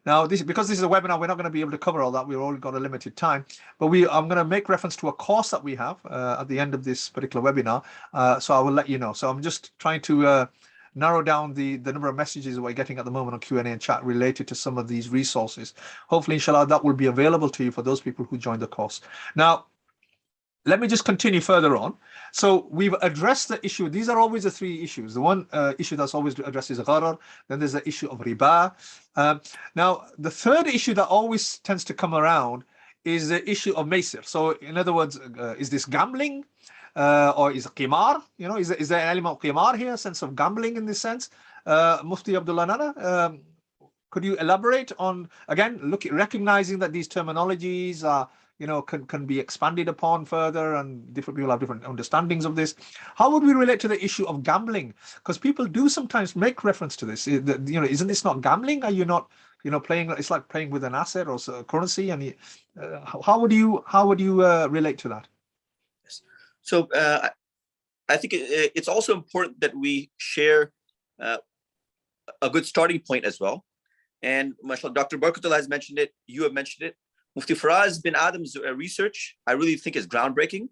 Now, because this is a webinar, we're not going to be able to cover all that. We've only got a limited time. But I'm going to make reference to a course that we have at the end of this particular webinar. So I will let you know. So I'm just trying to narrow down the number of messages we're getting at the moment on Q&A and chat related to some of these resources. Hopefully, inshallah, that will be available to you for those people who joined the course. Now, let me just continue further on. So we've addressed the issue. These are always the three issues. The one issue that's always addressed is gharar. Then there's the issue of riba. Now, the third issue that always tends to come around is the issue of maisir. So in other words, is this gambling or is it qimar? You know, is there an element of qimar here, a sense of gambling in this sense? Mufti Abdullah Nana, could you elaborate on, again, recognizing that these terminologies are, you know, can be expanded upon further, and different people have different understandings of this. How would we relate to the issue of gambling? Because people do sometimes make reference to this. You know, isn't this not gambling? Are you not, you know, playing? It's like playing with an asset or a currency. And how would you relate to that? Yes. So I think it's also important that we share a good starting point as well. And mashallah, Dr. Barkatullah has mentioned it. You have mentioned it. Mufti Faraz bin Adam's research, I really think, is groundbreaking.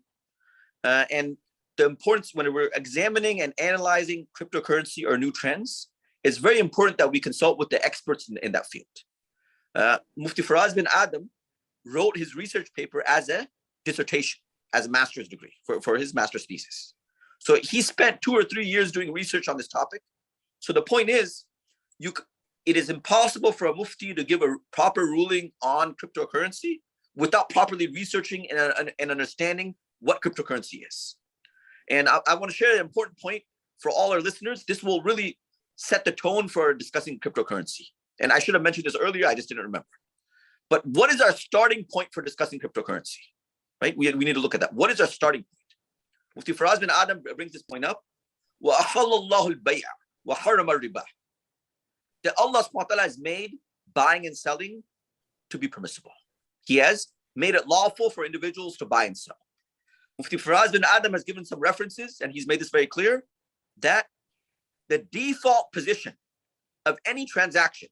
And the importance when we're examining and analyzing cryptocurrency or new trends, it's very important that we consult with the experts in that field. Mufti Faraz bin Adam wrote his research paper as a dissertation, as a master's degree for his master's thesis. So he spent 2 or 3 years doing research on this topic. So the point is, it is impossible for a mufti to give a proper ruling on cryptocurrency without properly researching and understanding what cryptocurrency is. And I want to share an important point for all our listeners. This will really set the tone for discussing cryptocurrency. And I should have mentioned this earlier, I just didn't remember. But what is our starting point for discussing cryptocurrency? Right? We need to look at that. What is our starting point? Mufti Faraz bin Adam brings this point up. وَأَحَلَّ اللَّهُ الْبَيْعَ وَحَرَّمَ الرِّبَى. That Allah subhanahu wa ta'ala has made buying and selling to be permissible. He has made it lawful for individuals to buy and sell. Mufti Faraz bin Adam has given some references, and he's made this very clear, that the default position of any transaction,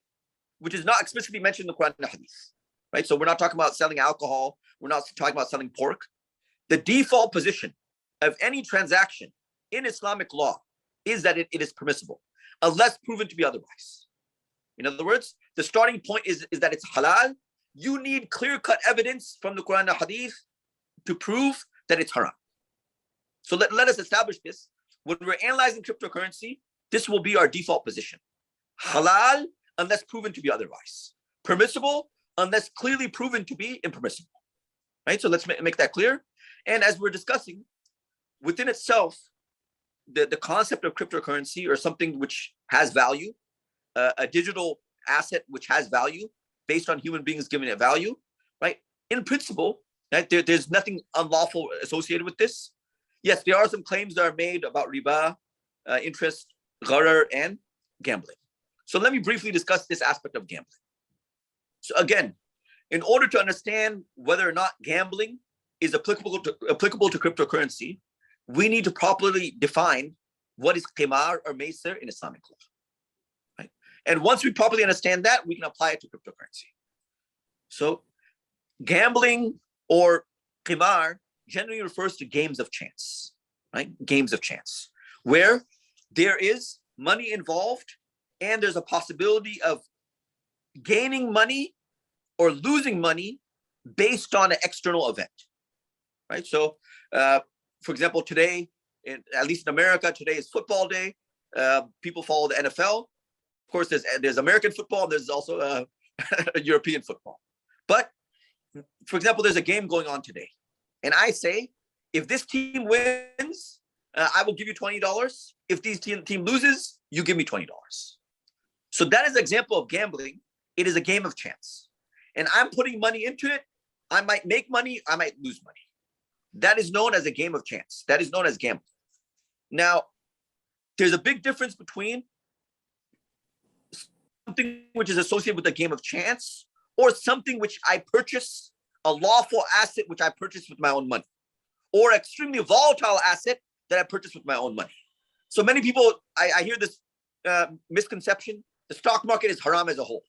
which is not explicitly mentioned in the Quran and the Hadith, right? So we're not talking about selling alcohol. We're not talking about selling pork. The default position of any transaction in Islamic law is that it is permissible, unless proven to be otherwise. In other words, the starting point is that it's halal. You need clear-cut evidence from the Quran and Hadith to prove that it's haram. So let us establish this. When we're analyzing cryptocurrency, this will be our default position. Halal, unless proven to be otherwise. Permissible, unless clearly proven to be impermissible. Right? So let's make that clear. And as we're discussing, within itself, the concept of cryptocurrency, or something which has value, a digital asset which has value based on human beings giving it value, right? In principle, right, there's nothing unlawful associated with this. Yes, there are some claims that are made about riba, interest, gharar, and gambling. So let me briefly discuss this aspect of gambling. So again, in order to understand whether or not gambling is applicable to cryptocurrency, we need to properly define what is qimar or maisir in Islamic law. And once we properly understand that, we can apply it to cryptocurrency. So gambling or qimar generally refers to games of chance, right? Games of chance, where there is money involved and there's a possibility of gaining money or losing money based on an external event, right? So, for example, today, at least in America, today is football day. People follow the NFL. Of course, there's American football, and there's also European football. But, for example, there's a game going on today. And I say, if this team wins, I will give you $20. If this team loses, you give me $20. So that is an example of gambling. It is a game of chance. And I'm putting money into it. I might make money, I might lose money. That is known as a game of chance. That is known as gambling. Now, there's a big difference between something which is associated with a game of chance or something which I purchase, a lawful asset which I purchase with my own money, or extremely volatile asset that I purchase with my own money. So many people, I hear this misconception, the stock market is haram as a whole,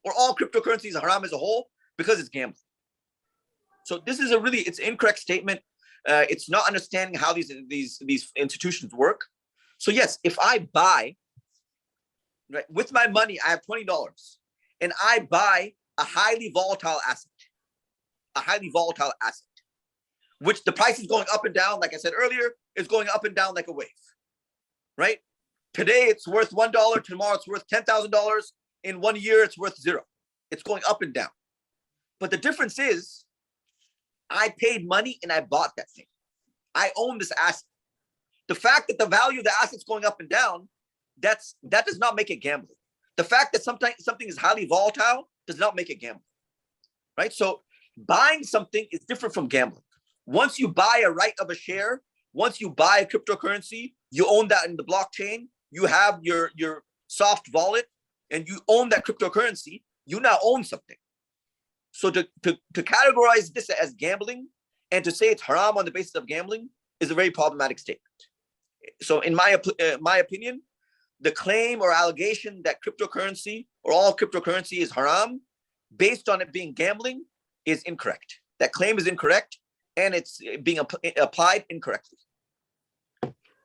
or all cryptocurrency is haram as a whole because it's gambling. So this is it's an incorrect statement. It's not understanding how these institutions work. So yes, if I buy, right, with my money, I have $20, and I buy a highly volatile asset, which the price is going up and down, like I said earlier, is going up and down like a wave, right? Today it's worth $1, tomorrow it's worth $10,000, in 1 year it's worth $0. It's going up and down. But the difference is, I paid money and I bought that thing. I own this asset. The fact that the value of the asset's going up and down, that does not make it gambling. The fact that something is highly volatile does not make it gambling, right? So buying something is different from gambling. Once you buy a right of a share, once you buy a cryptocurrency, you own that in the blockchain, you have your soft wallet, and you own that cryptocurrency, you now own something. So to categorize this as gambling and to say it's haram on the basis of gambling is a very problematic statement. So in my opinion, the claim or allegation that cryptocurrency or all cryptocurrency is haram based on it being gambling is incorrect. That claim is incorrect, and it's being applied incorrectly.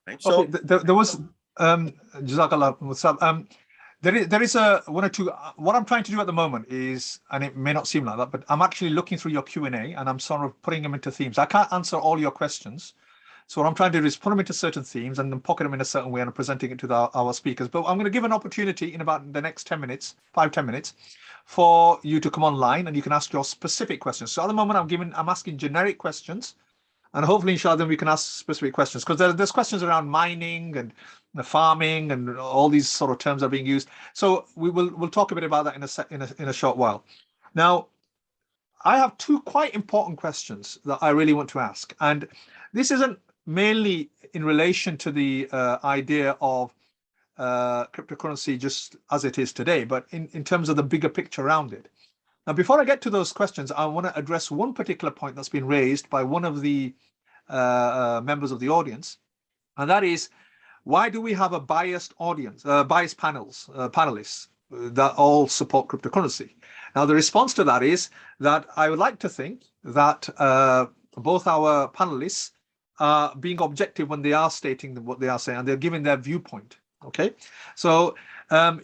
Right? So okay, there was Jazakallah Musab. There is one or two. What I'm trying to do at the moment is, and it may not seem like that, but I'm actually looking through your Q&A and I'm sort of putting them into themes. I can't answer all your questions. So what I'm trying to do is put them into certain themes and then pocket them in a certain way and I'm presenting it to our speakers. But I'm going to give an opportunity in about the next 10 minutes, 5-10 minutes, for you to come online and you can ask your specific questions. So at the moment I'm asking generic questions, and hopefully inshallah then we can ask specific questions, because there's questions around mining and the farming and all these sort of terms are being used. So we'll talk a bit about that in a short while. Now, I have two quite important questions that I really want to ask, and this isn't mainly in relation to the idea of cryptocurrency just as it is today, but in terms of the bigger picture around it. Now, before I get to those questions, I want to address one particular point that's been raised by one of the members of the audience, and that is, why do we have a biased audience, biased panelists that all support cryptocurrency? Now, the response to that is that I would like to think that both our panelists are being objective when they are stating what they are saying, and they're giving their viewpoint. Okay, so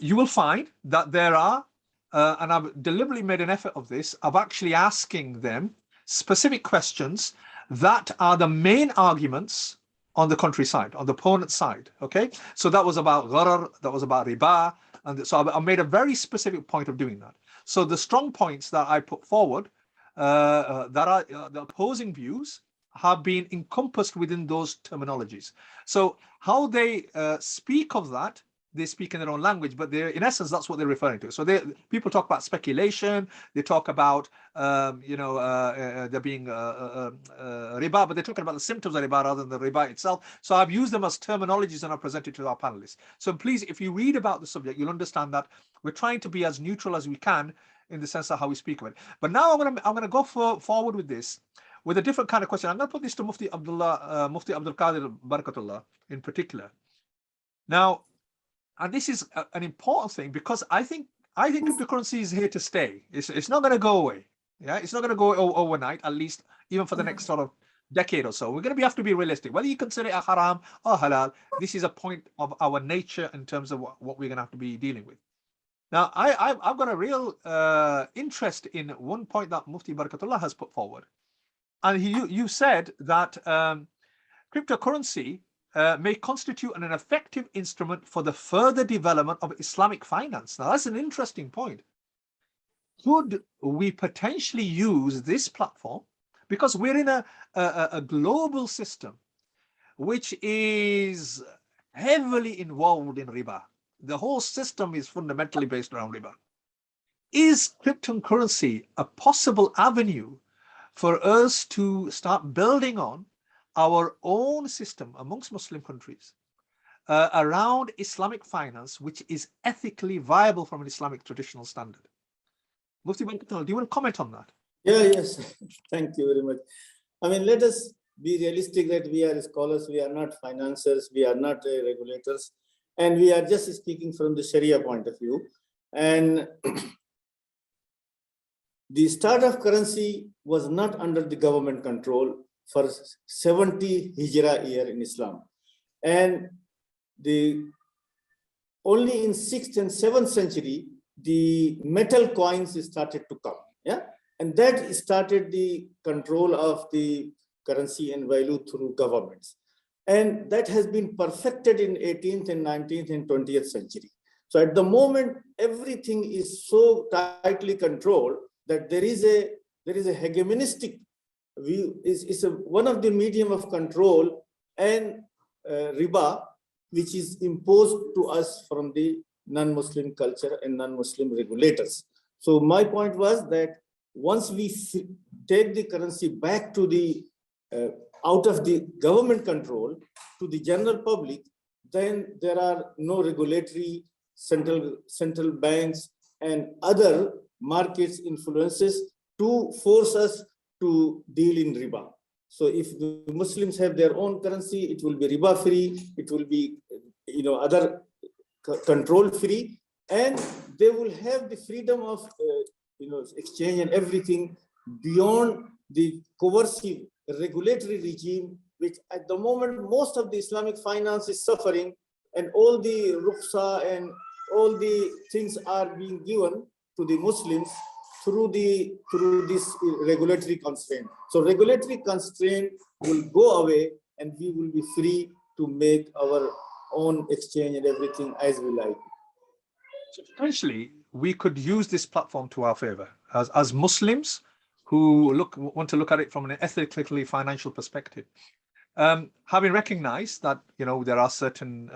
you will find that there are, and I've deliberately made an effort of this, of actually asking them specific questions that are the main arguments on the contrary side, on the opponent side. Okay, so that was about gharar, that was about riba, and so I made a very specific point of doing that. So the strong points that I put forward, that are the opposing views, have been encompassed within those terminologies. So how they speak of that, they speak in their own language, but in essence, that's what they're referring to. So people talk about speculation, they talk about, there being riba, but they're talking about the symptoms of riba rather than the riba itself. So I've used them as terminologies and I've presented to our panelists. So please, if you read about the subject, you'll understand that we're trying to be as neutral as we can in the sense of how we speak of it. But now I'm going to go forward with this, with a different kind of question. I'm going to put this to Mufti Abdul Qadir Barakatullah in particular. Now, and this is an important thing, because I think cryptocurrency is here to stay. It's not going to go away. Yeah, it's not going to go overnight, at least even for the next sort of decade or so. We're going to have to be realistic. Whether you consider it a haram or halal, this is a point of our nature in terms of what we're going to have to be dealing with. Now, I've got a real interest in one point that Mufti Barakatullah has put forward. And you said that cryptocurrency may constitute an effective instrument for the further development of Islamic finance. Now, that's an interesting point. Could we potentially use this platform, because we're in a global system which is heavily involved in riba? The whole system is fundamentally based around riba. Is cryptocurrency a possible avenue for us to start building on our own system amongst Muslim countries around Islamic finance, which is ethically viable from an Islamic traditional standard? Mufti Barakatullah, do you want to comment on that? Yeah, yes. Thank you very much. I mean, let us be realistic that we are scholars, we are not financiers, we are not regulators, and we are just speaking from the Sharia point of view. And the start of currency was not under the government control for 70 Hijra year in Islam. And only in 6th and 7th century, the metal coins started to come. Yeah. And that started the control of the currency and value through governments. And that has been perfected in 18th and 19th and 20th century. So at the moment, everything is so tightly controlled that there is a hegemonistic view, is one of the medium of control and riba, which is imposed to us from the non-Muslim culture and non-Muslim regulators. So my point was that once we take the currency back to the out of the government control to the general public, then there are no regulatory central banks and other markets influences to force us to deal in riba. So if the Muslims have their own currency, it will be riba free, it will be other control free, and they will have the freedom of exchange and everything beyond the coercive regulatory regime, which at the moment most of the Islamic finance is suffering, and all the rukhsa and all the things are being given to the Muslims through this regulatory constraint. So regulatory constraint will go away and we will be free to make our own exchange and everything as we like. So potentially, we could use this platform to our favor as Muslims who want to look at it from an ethically financial perspective. Having recognized that there are certain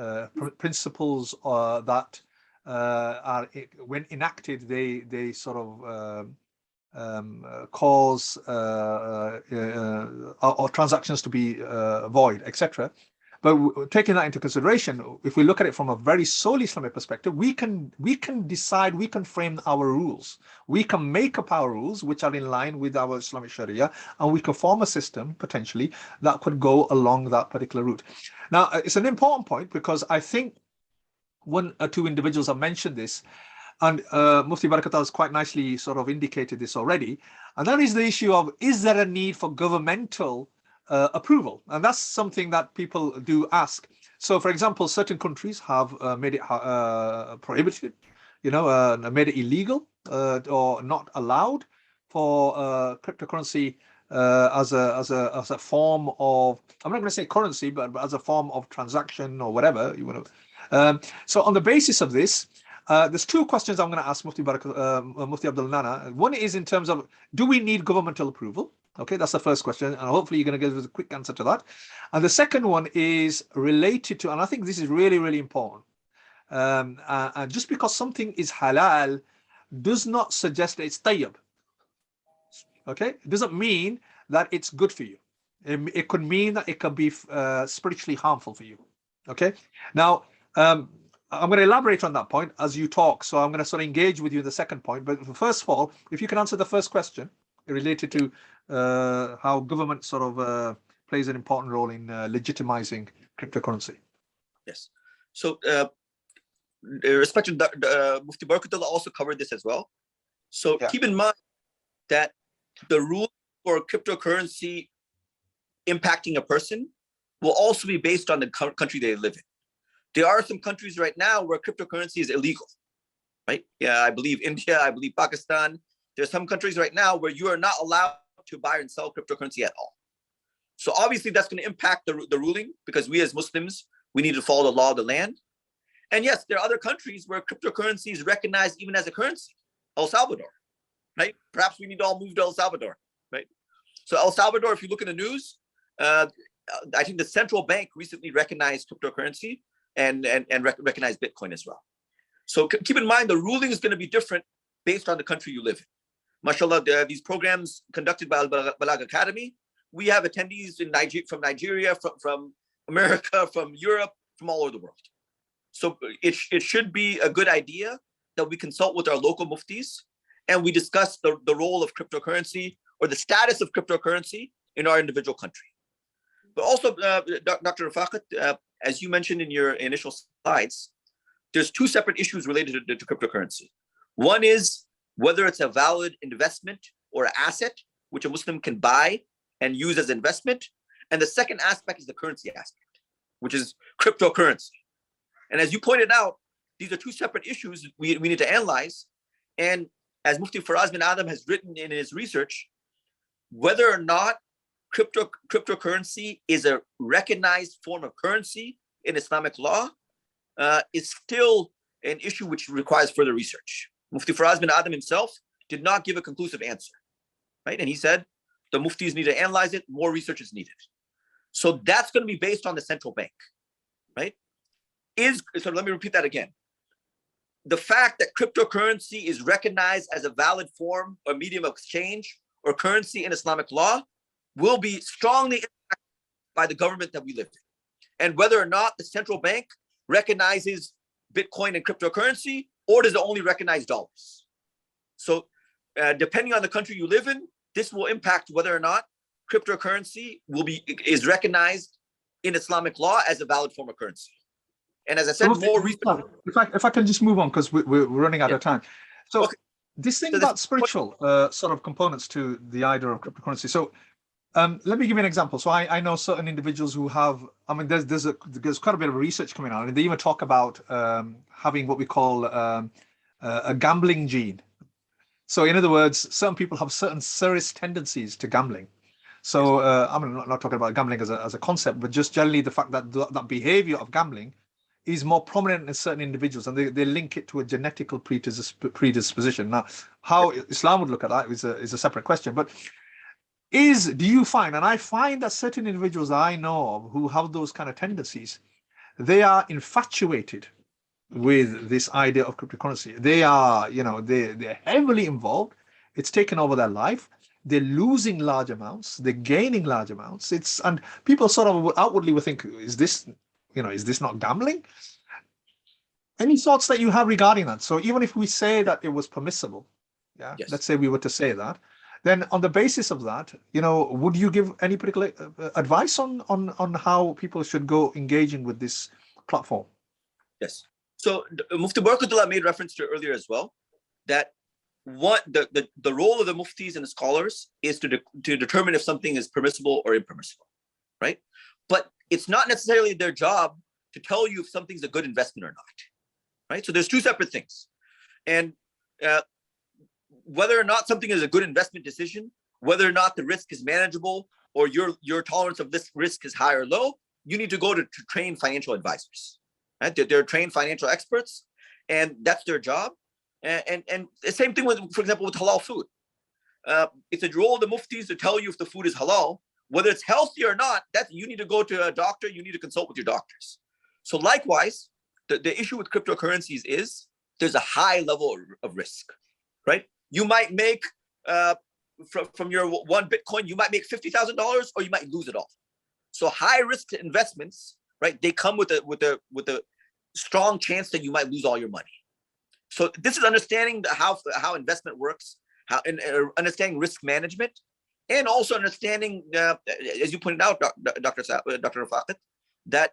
principles that are, when enacted, they sort of cause or transactions to be void, etc. But taking that into consideration, if we look at it from a very solely Islamic perspective, we can decide, we can frame our rules. We can make up our rules which are in line with our Islamic Sharia, and we can form a system potentially that could go along that particular route. Now, it's an important point because I think one or two individuals have mentioned this, and Mufti Barakat has quite nicely sort of indicated this already, and that is the issue of, is there a need for governmental approval? And that's something that people do ask. So, for example, certain countries have made it prohibited, made it illegal or not allowed for cryptocurrency as a form of, I'm not going to say currency, but as a form of transaction or whatever you want to. So, on the basis of this, there's two questions I'm going to ask Mufti Abdul Nana. One is in terms of, do we need governmental approval? Okay, that's the first question, and hopefully you're going to give us a quick answer to that. And the second one is related to, and I think this is really, really important. And just because something is halal does not suggest that it's tayyib. Okay, it doesn't mean that it's good for you. It could mean that it could be spiritually harmful for you. Okay, now I'm going to elaborate on that point as you talk. So I'm going to sort of engage with you in the second point. But first of all, if you can answer the first question related to how government sort of plays an important role in legitimizing cryptocurrency. Yes. So respected Mufti Barakat also covered this as well. So keep in mind that the rule for cryptocurrency impacting a person will also be based on the country they live in. There are some countries right now where cryptocurrency is illegal, right? Yeah, I believe India, I believe Pakistan. There's some countries right now where you are not allowed to buy and sell cryptocurrency at all. So obviously that's going to impact the ruling, because we as Muslims, we need to follow the law of the land. And yes, there are other countries where cryptocurrency is recognized even as a currency. El Salvador, right? Perhaps we need to all move to El Salvador, right? So El Salvador, if you look in the news, I think the central bank recently recognized cryptocurrency and recognized Bitcoin as well. So keep in mind, the ruling is going to be different based on the country you live in. MashaAllah, these programs conducted by Balagh Academy, we have attendees from Nigeria, from America, from Europe, from all over the world. So it should be a good idea that we consult with our local muftis and we discuss the role of cryptocurrency or the status of cryptocurrency in our individual country. But also, Dr. Rafaqat, as you mentioned in your initial slides, there's two separate issues related to cryptocurrency. One is whether it's a valid investment or asset which a Muslim can buy and use as investment. And the second aspect is the currency aspect, which is cryptocurrency. And as you pointed out, these are two separate issues we need to analyze. And as Mufti Faraz bin Adam has written in his research, whether or not cryptocurrency is a recognized form of currency in Islamic law is still an issue which requires further research. Mufti Faraz bin Adam himself did not give a conclusive answer, right? And he said the muftis need to analyze it, more research is needed. So that's going to be based on the central bank, right? So let me repeat that again. The fact that cryptocurrency is recognized as a valid form or medium of exchange or currency in Islamic law will be strongly impacted by the government that we live in. And whether or not the central bank recognizes Bitcoin and cryptocurrency, or does it only recognize dollars? So depending on the country you live in, this will impact whether or not cryptocurrency is recognized in Islamic law as a valid form of currency. And as I said, more research. If I can just move on, because we're running out of time. So this thing about spiritual sort of components to the idea of cryptocurrency. So let me give you an example. So I know certain individuals who have, I mean, there's quite a bit of research coming out, and they even talk about having what we call a gambling gene. So in other words, certain people have certain serious tendencies to gambling. So I'm not talking about gambling as a concept, but just generally the fact that that behavior of gambling is more prominent in certain individuals, and they link it to a genetical predisposition. Now, how Islam would look at that is a separate question. But do you find, and I find that certain individuals I know of who have those kind of tendencies, they are infatuated with this idea of cryptocurrency. They are, they're heavily involved. It's taken over their life. They're losing large amounts. They're gaining large amounts. And people sort of outwardly would think, is this not gambling? Any thoughts that you have regarding that? So even if we say that it was permissible, let's say we were to say that, then on the basis of that, would you give any particular advice on how people should go engaging with this platform? Yes. So Mufti Barakatullah made reference to earlier as well, that the role of the muftis and the scholars is to determine if something is permissible or impermissible, right? But it's not necessarily their job to tell you if something's a good investment or not, right? So there's two separate things. And whether or not something is a good investment decision, whether or not the risk is manageable, or your tolerance of this risk is high or low, you need to go to train financial advisors, right? They're trained financial experts, and that's their job. And the same thing with, for example, with halal food. It's a role of the muftis to tell you if the food is halal. Whether it's healthy or not, that you need to go to a doctor, you need to consult with your doctors. So likewise, the issue with cryptocurrencies is there's a high level of risk, right? You might make, from your one Bitcoin, you might make $50,000 or you might lose it all. So high risk investments, right? They come with a strong chance that you might lose all your money. So this is understanding how investment works, understanding risk management, and also understanding, as you pointed out, Dr. Rafaqat, that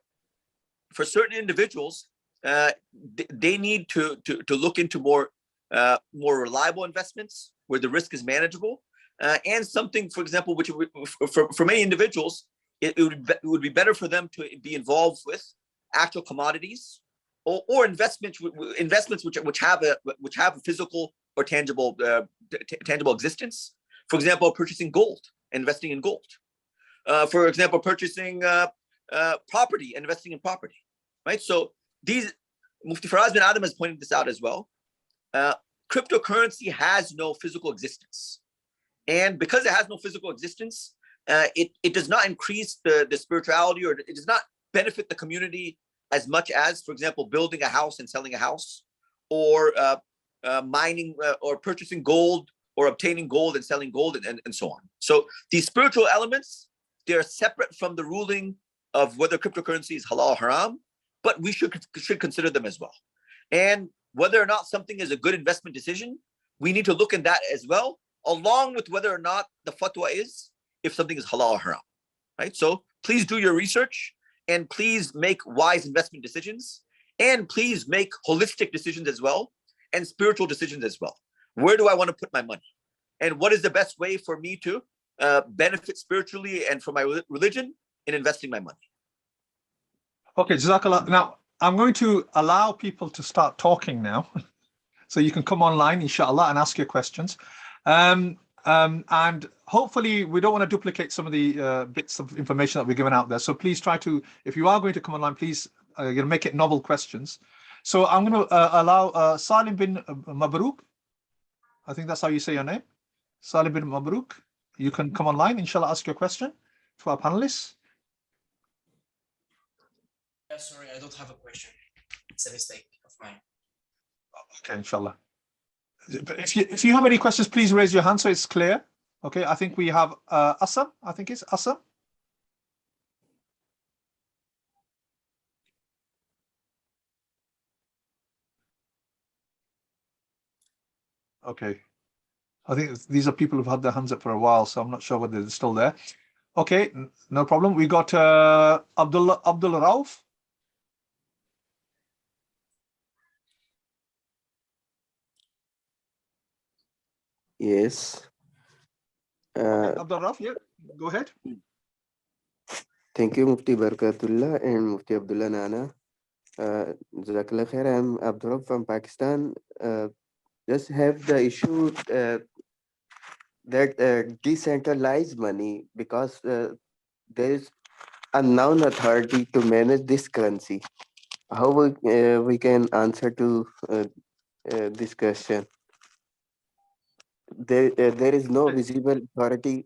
for certain individuals, they need to look into more reliable investments where the risk is manageable, and something, for example, which for many individuals, it would be better for them to be involved with actual commodities or investments which have a physical or tangible existence. For example, purchasing gold, investing in gold. For example, purchasing property, investing in property, right? So Mufti Faraz bin Adam has pointed this out as well. Cryptocurrency has no physical existence. And because it has no physical existence, it does not increase the spirituality, or it does not benefit the community as much as, for example, building a house and selling a house, or mining or purchasing gold, or obtaining gold and selling gold, and so on. So these spiritual elements, they're separate from the ruling of whether cryptocurrency is halal or haram, but we should consider them as well. And whether or not something is a good investment decision, we need to look at that as well, along with whether or not the fatwa is if something is halal or haram, right? So please do your research, and please make wise investment decisions, and please make holistic decisions as well, and spiritual decisions as well. Where do I want to put my money? And what is the best way for me to benefit spiritually and for my religion in investing my money? Okay, Jazakallah. Now, I'm going to allow people to start talking now. So you can come online, inshallah, and ask your questions. And hopefully, we don't want to duplicate some of the bits of information that we're giving out there. So please try to, if you are going to come online, please make it novel questions. So I'm going to allow Salim bin Mabrook. I think that's how you say your name. Salim bin Mabrook. You can come online, inshallah, ask your question to our panelists. Sorry, I don't have a question. It's a mistake of mine. Okay, inshallah. But if you have any questions, please raise your hand so it's clear. Okay, I think we have Assam. I think it's Assam. Okay. I think these are people who've had their hands up for a while, so I'm not sure whether they're still there. Okay, no problem. We got Abdul Rauf. Yes. Okay, Abdul Rauf, yeah, go ahead. Thank you, Mufti Barakatullah and Mufti Abdullah Nana. Jazakallah khair. I'm Abdul Rauf from Pakistan. Just have the issue that decentralized money, because there is a noun authority to manage this currency. How we can answer to this question? There is no visible authority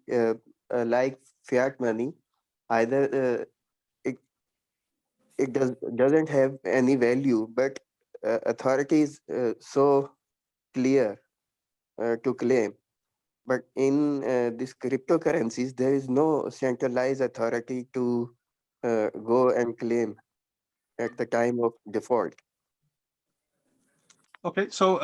like fiat money. Either it doesn't have any value, but authority is so clear to claim. But in these cryptocurrencies, there is no centralized authority to go and claim at the time of default. Okay, so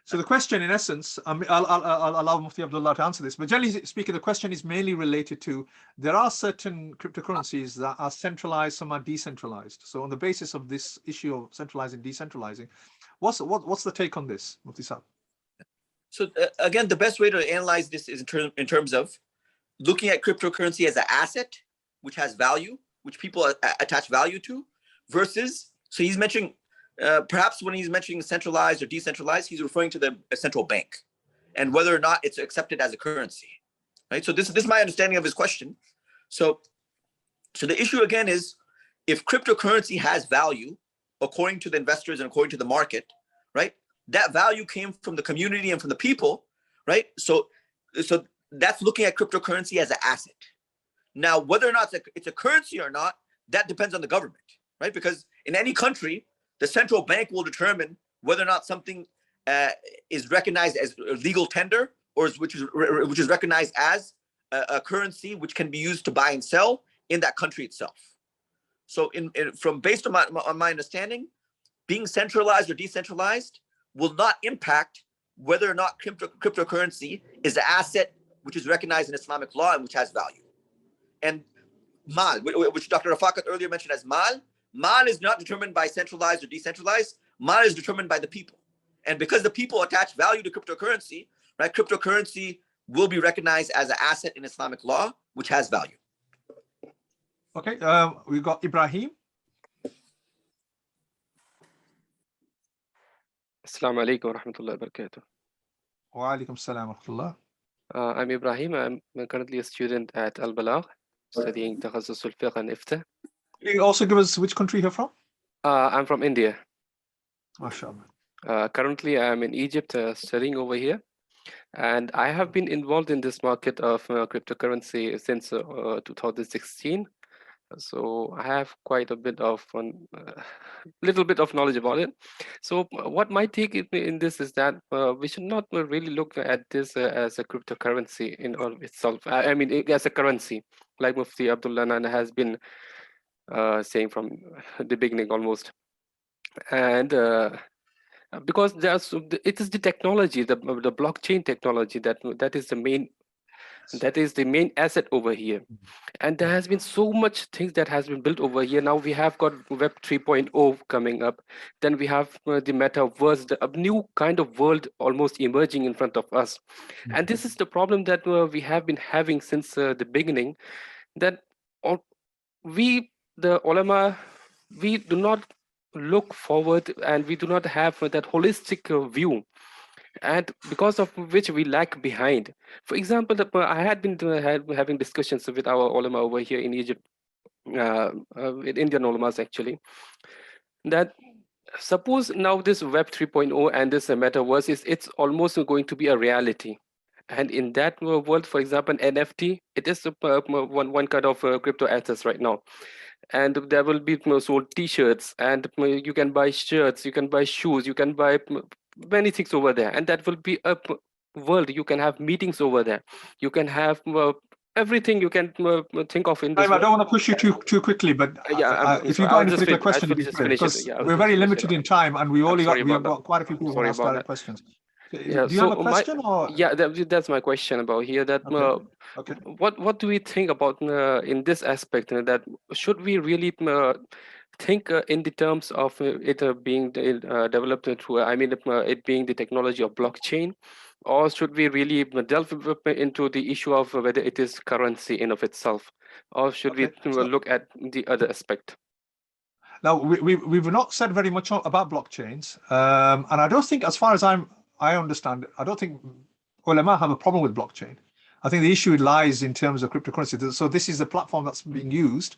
so the question, in essence, I'll allow Mufti Abdullah to answer this, but generally speaking, the question is mainly related to there are certain cryptocurrencies that are centralized, some are decentralized. So on the basis of this issue of centralizing, decentralizing, what's the take on this, Mufti Saab? So again, the best way to analyze this is in terms of looking at cryptocurrency as an asset, which has value, which people attach value to, versus, so he's mentioning, perhaps when he's mentioning centralized or decentralized, he's referring to the central bank and whether or not it's accepted as a currency, right? So this is my understanding of his question. So the issue again is, if cryptocurrency has value, according to the investors and according to the market, right? That value came from the community and from the people, right? So that's looking at cryptocurrency as an asset. Now, whether or not it's a currency or not, that depends on the government, right? Because in any country, the central bank will determine whether or not something is recognized as a legal tender, or which is recognized as a currency which can be used to buy and sell in that country itself. So based on my understanding, being centralized or decentralized will not impact whether or not cryptocurrency is an asset which is recognized in Islamic law and which has value. And mal, which Dr. Rafakat earlier mentioned as mal is not determined by centralized or decentralized. Mal is determined by the people. And because the people attach value to cryptocurrency, right, cryptocurrency will be recognized as an asset in Islamic law, which has value. Okay, we've got Ibrahim. Assalamu alaikum wa rahmatullahi wa barakatuh. Wa alaikum salam wa rahmatullah. I'm Ibrahim. I'm currently a student at Balagh, studying Takhassus al-Fiqh and Iftah. Can you also give us which country you're from? I'm from India. MashaAllah. Currently, I'm in Egypt studying over here. And I have been involved in this market of cryptocurrency since 2016. So I have quite a bit of little bit of knowledge about it. So what my take in this is that we should not really look at this as a cryptocurrency in all of itself. I mean, as a currency, like Mufti Abdullah Nana has been saying from the beginning almost. And because it is the technology, the blockchain technology that is the main That is the main asset over here. And there has been so much things that has been built over here. Now we have got Web 3.0 coming up. Then we have the metaverse, a new kind of world almost emerging in front of us. And this is the problem that we have been having since the beginning, that we, the ulama, we do not look forward, and we do not have that holistic view, and because of which we lag behind. For example, I had been having discussions with our ulama over here in Egypt, with Indian ulamas actually, that suppose now this Web 3.0 and this metaverse it's almost going to be a reality. And in that world, for example, NFT, it is one kind of crypto assets right now. And there will be sold T-shirts, and you can buy shirts, you can buy shoes, you can buy many things over there, and that will be a world. You can have meetings over there, you can have everything you can think of in this I don't want to push you too quickly, but if you've got any particular question, because we're very limited in time, and we have got quite a few people who ask direct questions. Yeah, do you have a question? Or yeah, that's my question about here, that okay. What do we think about in this aspect, that should we really think in the terms of it being developed through, I mean, it being the technology of blockchain, or should we really delve into the issue of whether it is currency in of itself, or should we look at the other aspect? Now, we've not said very much about blockchains, and I don't think, as far as I understand, I don't think ulama have a problem with blockchain. I think the issue lies in terms of cryptocurrency. So this is a platform that's being used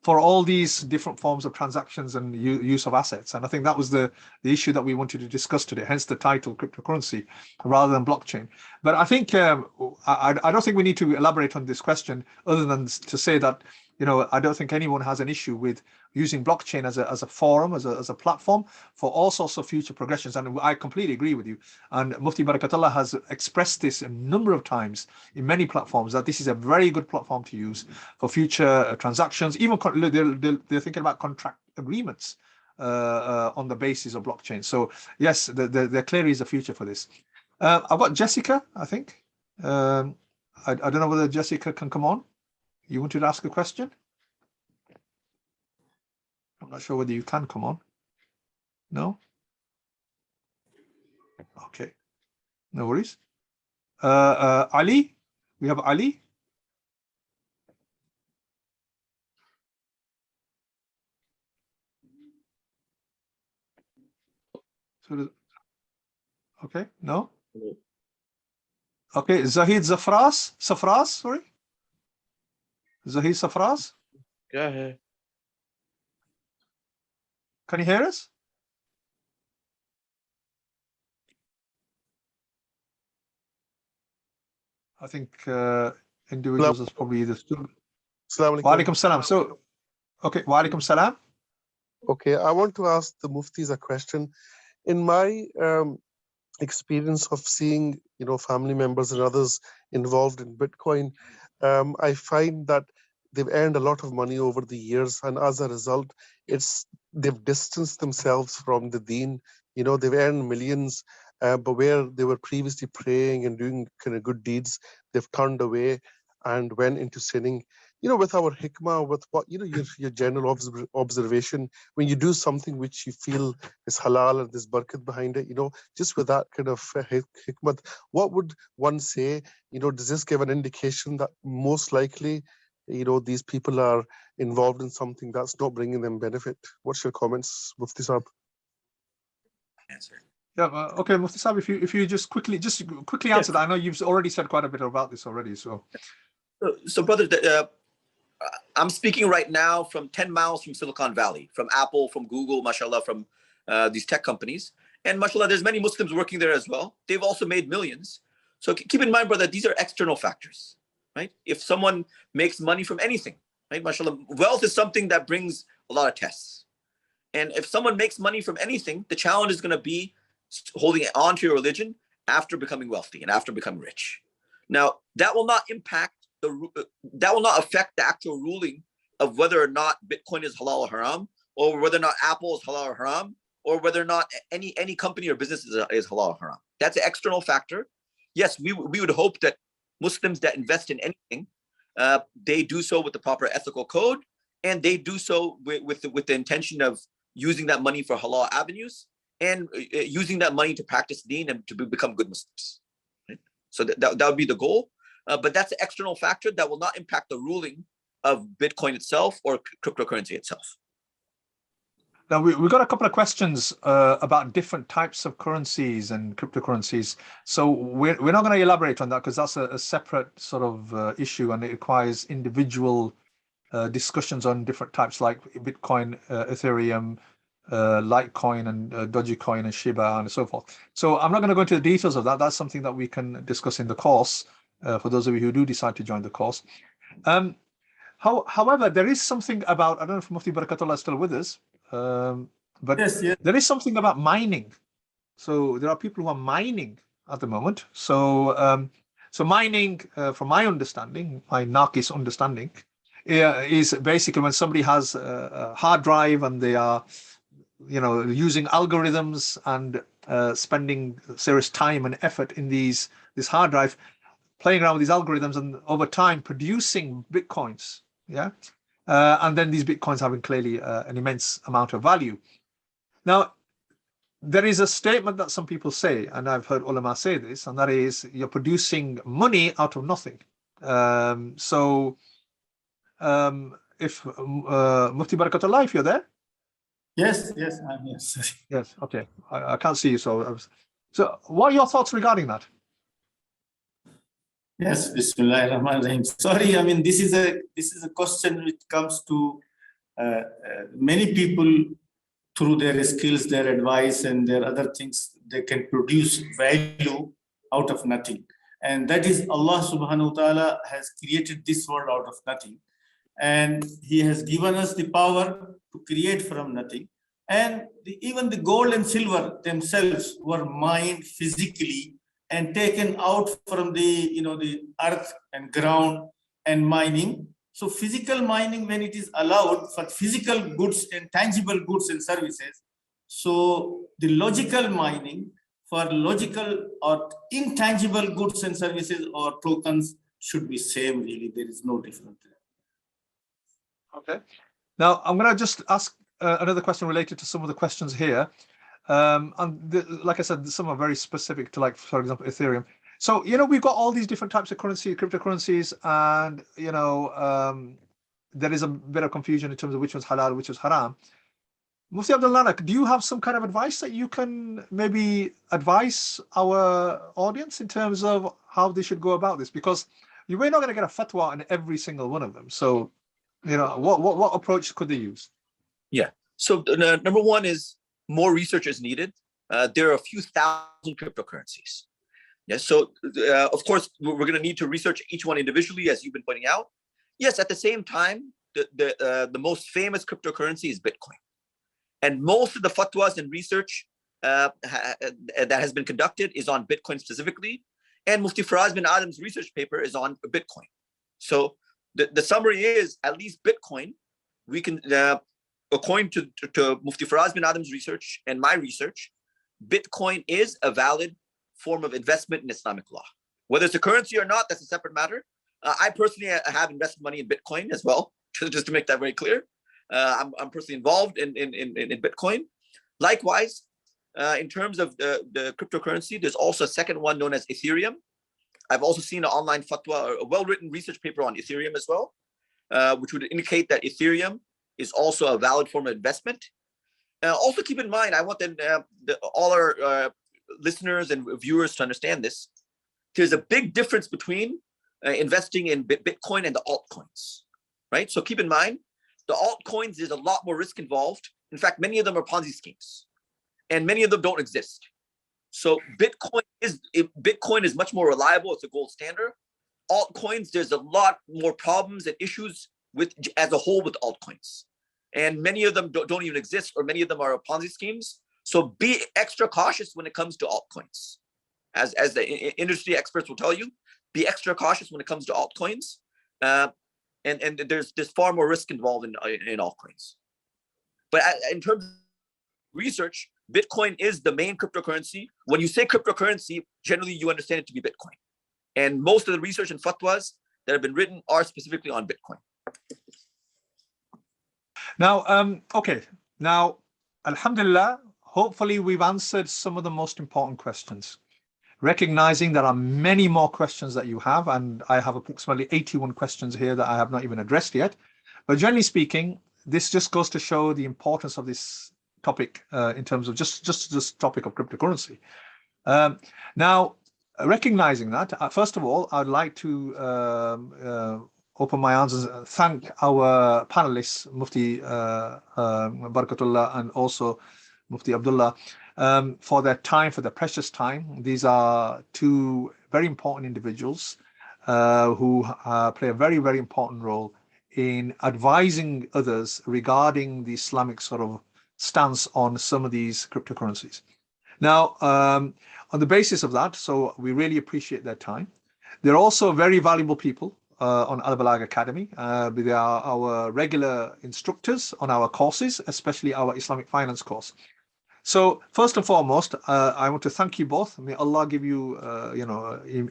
for all these different forms of transactions and use of assets. And I think that was the issue that we wanted to discuss today, hence the title cryptocurrency rather than blockchain. But I think I don't think we need to elaborate on this question other than to say that, you know, I don't think anyone has an issue with using blockchain as a forum, as a platform for all sorts of future progressions. And I completely agree with you. And Mufti Barakatullah has expressed this a number of times in many platforms, that this is a very good platform to use for future transactions. Even they're thinking about contract agreements on the basis of blockchain. So yes, there clearly is a future for this. I've got Jessica, I think. I don't know whether Jessica can come on. You wanted to ask a question? I'm not sure whether you can come on. No? Okay. No worries. Ali? We have Ali? Okay, no? Okay, Zahid Safras, sorry? Zahid Safras? Yeah. Can you hear us? I think individuals is probably the student. Wa alaikum salam. So, okay, wa alaikum salam. Okay, I want to ask the Muftis a question. In my experience of seeing, you know, family members and others involved in Bitcoin, I find that they've earned a lot of money over the years, and as a result, they've distanced themselves from the deen. You know, they've earned millions, but where they were previously praying and doing kind of good deeds, they've turned away and went into sinning. You know, with our hikmah, with what, you know, your general observation, when you do something which you feel is halal and there's barakat behind it, you know, just with that kind of hikmah, what would one say? You know, does this give an indication that most likely, you know, these people are involved in something that's not bringing them benefit? What's your comments, Mufti Saab? Answer. Yeah, okay, Mufti Saab, if you just quickly answer that. I know you've already said quite a bit about this already. So brother, I'm speaking right now from 10 miles from Silicon Valley, from Apple, from Google, mashallah, from these tech companies. And mashallah, there's many Muslims working there as well. They've also made millions. So keep in mind, brother, these are external factors, right? If someone makes money from anything, right, mashallah, wealth is something that brings a lot of tests. And if someone makes money from anything, the challenge is going to be holding on to your religion after becoming wealthy and after becoming rich. Now, that will not impact that will not affect the actual ruling of whether or not Bitcoin is halal or haram, or whether or not Apple is halal or haram, or whether or not any company or business is halal or haram. That's an external factor. Yes, we would hope that Muslims that invest in anything, they do so with the proper ethical code, and they do so with the intention of using that money for halal avenues and using that money to practice deen and to become good Muslims. Right? So that would be the goal. But that's an external factor that will not impact the ruling of Bitcoin itself or cryptocurrency itself. Now, we've got a couple of questions about different types of currencies and cryptocurrencies. So we're not going to elaborate on that because that's a separate sort of issue, and it requires individual discussions on different types like Bitcoin, Ethereum, Litecoin, and Dogecoin, and Shiba, and so forth. So I'm not going to go into the details of that. That's something that we can discuss in the course for those of you who do decide to join the course. However, there is something about, I don't know if Mufti Barakatullah is still with us, but Yes, yes. there is something about mining. So there are people who are mining at the moment. So so mining, from my understanding, my Narkis understanding, is basically when somebody has a hard drive and they are, using algorithms and spending serious time and effort in this hard drive, playing around with these algorithms and over time producing Bitcoins. Yeah. And then these Bitcoins having clearly an immense amount of value. Now, there is a statement that some people say, and I've heard ulama say this, and that is you're producing money out of nothing. If Mufti Barakatullah, if you're there? Yes, I'm here. Yes, okay. I can't see you, so what are your thoughts regarding that? Yes, Bismillahirrahmanirrahim. Sorry, I mean, this is a question which comes to many people through their skills, their advice, and their other things. They can produce value out of nothing. And that is Allah subhanahu wa ta'ala has created this world out of nothing. And He has given us the power to create from nothing. And even the gold and silver themselves were mined physically and taken out from the earth and ground and mining. So physical mining, when it is allowed for physical goods and tangible goods and services, so the logical mining for logical or intangible goods and services or tokens should be same, really. There is no difference there. Okay. Now, I'm going to just ask another question related to some of the questions here. Like I said, some are very specific to, like, for example, Ethereum. So, we've got all these different types of currency, cryptocurrencies, and, there is a bit of confusion in terms of which one's halal, which is haram. Mufti Abdul Lanak, do you have some kind of advice that you can maybe advise our audience in terms of how they should go about this? Because you may not going to get a fatwa on every single one of them. So, what approach could they use? Yeah. So number one is more research is needed. There are a few thousand cryptocurrencies. Yes. So of course we're going to need to research each one individually, as you've been pointing out. Yes. At the same time, the most famous cryptocurrency is Bitcoin, and most of the fatwas and research that has been conducted is on Bitcoin specifically, and Mufti Faraz bin Adam's research paper is on Bitcoin. So the summary is, at least Bitcoin, we can, according to Mufti Faraz bin Adam's research and my research, Bitcoin is a valid form of investment in Islamic law. Whether it's a currency or not, that's a separate matter. I personally have invested money in Bitcoin as well, just to make that very clear. I'm personally involved in Bitcoin. Likewise, in terms of the cryptocurrency, there's also a second one known as Ethereum. I've also seen an online fatwa, a well-written research paper on Ethereum as well, which would indicate that Ethereum is also a valid form of investment. Also keep in mind, I want all our listeners and viewers to understand this. There's a big difference between investing in Bitcoin and the altcoins, right? So keep in mind, the altcoins, there's a lot more risk involved. In fact, many of them are Ponzi schemes, and many of them don't exist. So Bitcoin is much more reliable. It's a gold standard. Altcoins, there's a lot more problems and issues with as a whole with altcoins, and many of them don't even exist, or many of them are Ponzi schemes. So be extra cautious when it comes to altcoins. As the industry experts will tell you, be extra cautious when it comes to altcoins. And there's far more risk involved in altcoins. But in terms of research, Bitcoin is the main cryptocurrency. When you say cryptocurrency, generally you understand it to be Bitcoin. And most of the research and fatwas that have been written are specifically on Bitcoin. Now, okay. Now, alhamdulillah, hopefully we've answered some of the most important questions. Recognizing there are many more questions that you have, and I have approximately 81 questions here that I have not even addressed yet. But generally speaking, this just goes to show the importance of this topic in terms of just this topic of cryptocurrency. Now, recognizing that, first of all, I'd like to open my arms and thank our panelists, Mufti Barakatullah and also Mufti Abdullah, for their time, for their precious time. These are two very important individuals who play a very, very important role in advising others regarding the Islamic sort of stance on some of these cryptocurrencies. Now, on the basis of that, so we really appreciate their time. They're also very valuable people on Al-Balagh Academy. They are our regular instructors on our courses, especially our Islamic finance course. So first and foremost, I want to thank you both. May Allah give you,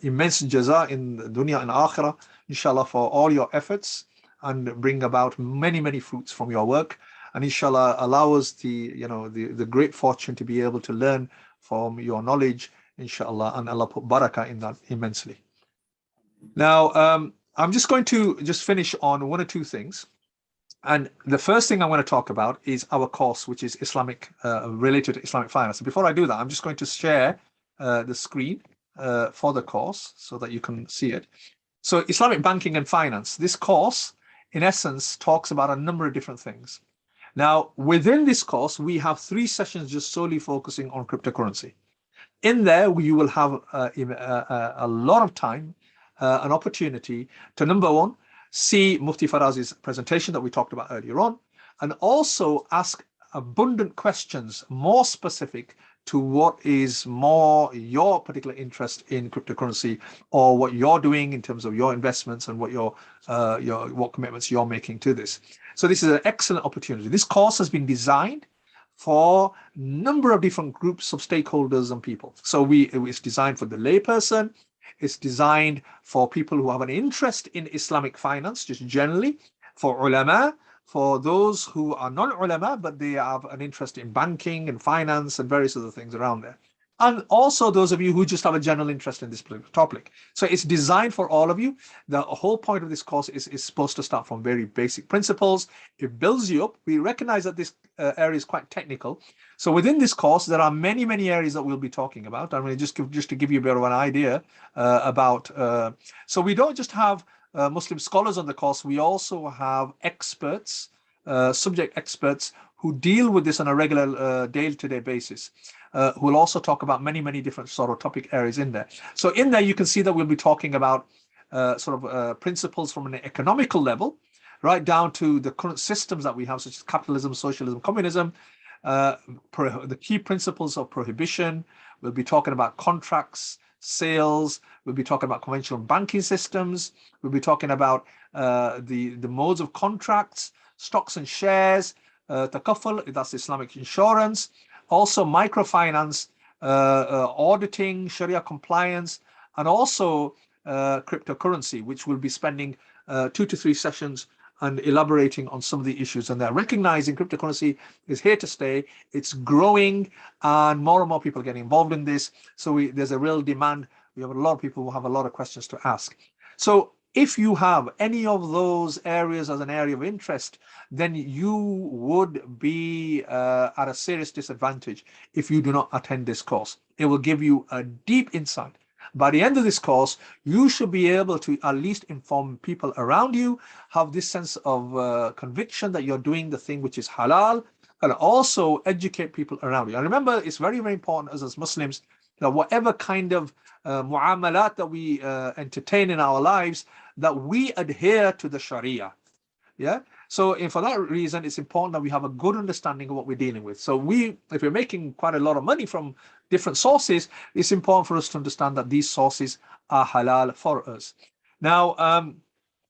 immense jaza in dunya and akhirah, inshallah, for all your efforts and bring about many, many fruits from your work. And inshallah, allow us the great fortune to be able to learn from your knowledge, inshallah, and Allah put barakah in that immensely. Now, I'm just going to finish on one or two things. And the first thing I want to talk about is our course, which is Islamic, related to Islamic finance. And before I do that, I'm just going to share the screen for the course so that you can see it. So Islamic Banking and Finance, this course, in essence, talks about a number of different things. Now, within this course, we have 3 sessions just solely focusing on cryptocurrency. In there, you will have a lot of time, an opportunity to, number one, see Mufti Farazi's presentation that we talked about earlier on, and also ask abundant questions more specific to what is more your particular interest in cryptocurrency, or what you're doing in terms of your investments and what what commitments you're making to this. So this is an excellent opportunity. This course has been designed for a number of different groups of stakeholders and people. So it's designed for the layperson. It's designed for people who have an interest in Islamic finance, just generally, for ulama, for those who are non-ulama, but they have an interest in banking and finance and various other things around there. And also those of you who just have a general interest in this topic. So it's designed for all of you. The whole point of this course is supposed to start from very basic principles. It builds you up. We recognize that this area is quite technical. So within this course, there are many, many areas that we'll be talking about. I'm going to just to give you a bit of an idea about. So we don't just have Muslim scholars on the course. We also have experts, subject experts who deal with this on a regular day-to-day basis. Who will also talk about many, many different sort of topic areas in there. So in there, you can see that we'll be talking about principles from an economical level, right down to the current systems that we have, such as capitalism, socialism, communism, the key principles of prohibition. We'll be talking about contracts, sales. We'll be talking about conventional banking systems. We'll be talking about the modes of contracts, stocks and shares, takafful, that's Islamic insurance. Also microfinance, auditing, Sharia compliance, and also cryptocurrency, which we'll be spending 2 to 3 sessions and elaborating on some of the issues. And they're recognizing cryptocurrency is here to stay. It's growing, and more people getting involved in this. So there's a real demand. We have a lot of people who have a lot of questions to ask. So if you have any of those areas as an area of interest, then you would be at a serious disadvantage if you do not attend this course. It will give you a deep insight. By the end of this course, you should be able to at least inform people around you, have this sense of conviction that you're doing the thing which is halal, and also educate people around you. And remember, it's very, very important as Muslims that whatever kind of mu'amalat that we entertain in our lives, that we adhere to the Shariah. Yeah. So for that reason, it's important that we have a good understanding of what we're dealing with. So if we're making quite a lot of money from different sources, it's important for us to understand that these sources are halal for us. Now,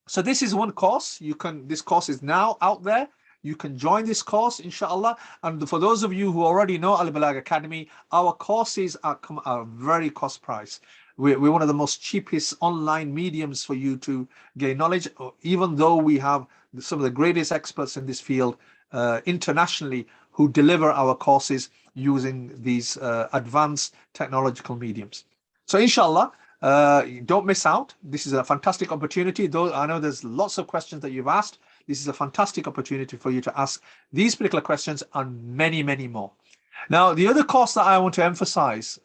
so this is one course. This course is now out there. You can join this course, inshallah. And for those of you who already know Al-Balagh Academy, our courses are very cost price. we're one of the most cheapest online mediums for you to gain knowledge, even though we have some of the greatest experts in this field internationally who deliver our courses using these advanced technological mediums. So inshallah, don't miss out. This is a fantastic opportunity. Though I know there's lots of questions that you've asked, this is a fantastic opportunity for you to ask these particular questions and many, many more. Now, the other course that I want to emphasize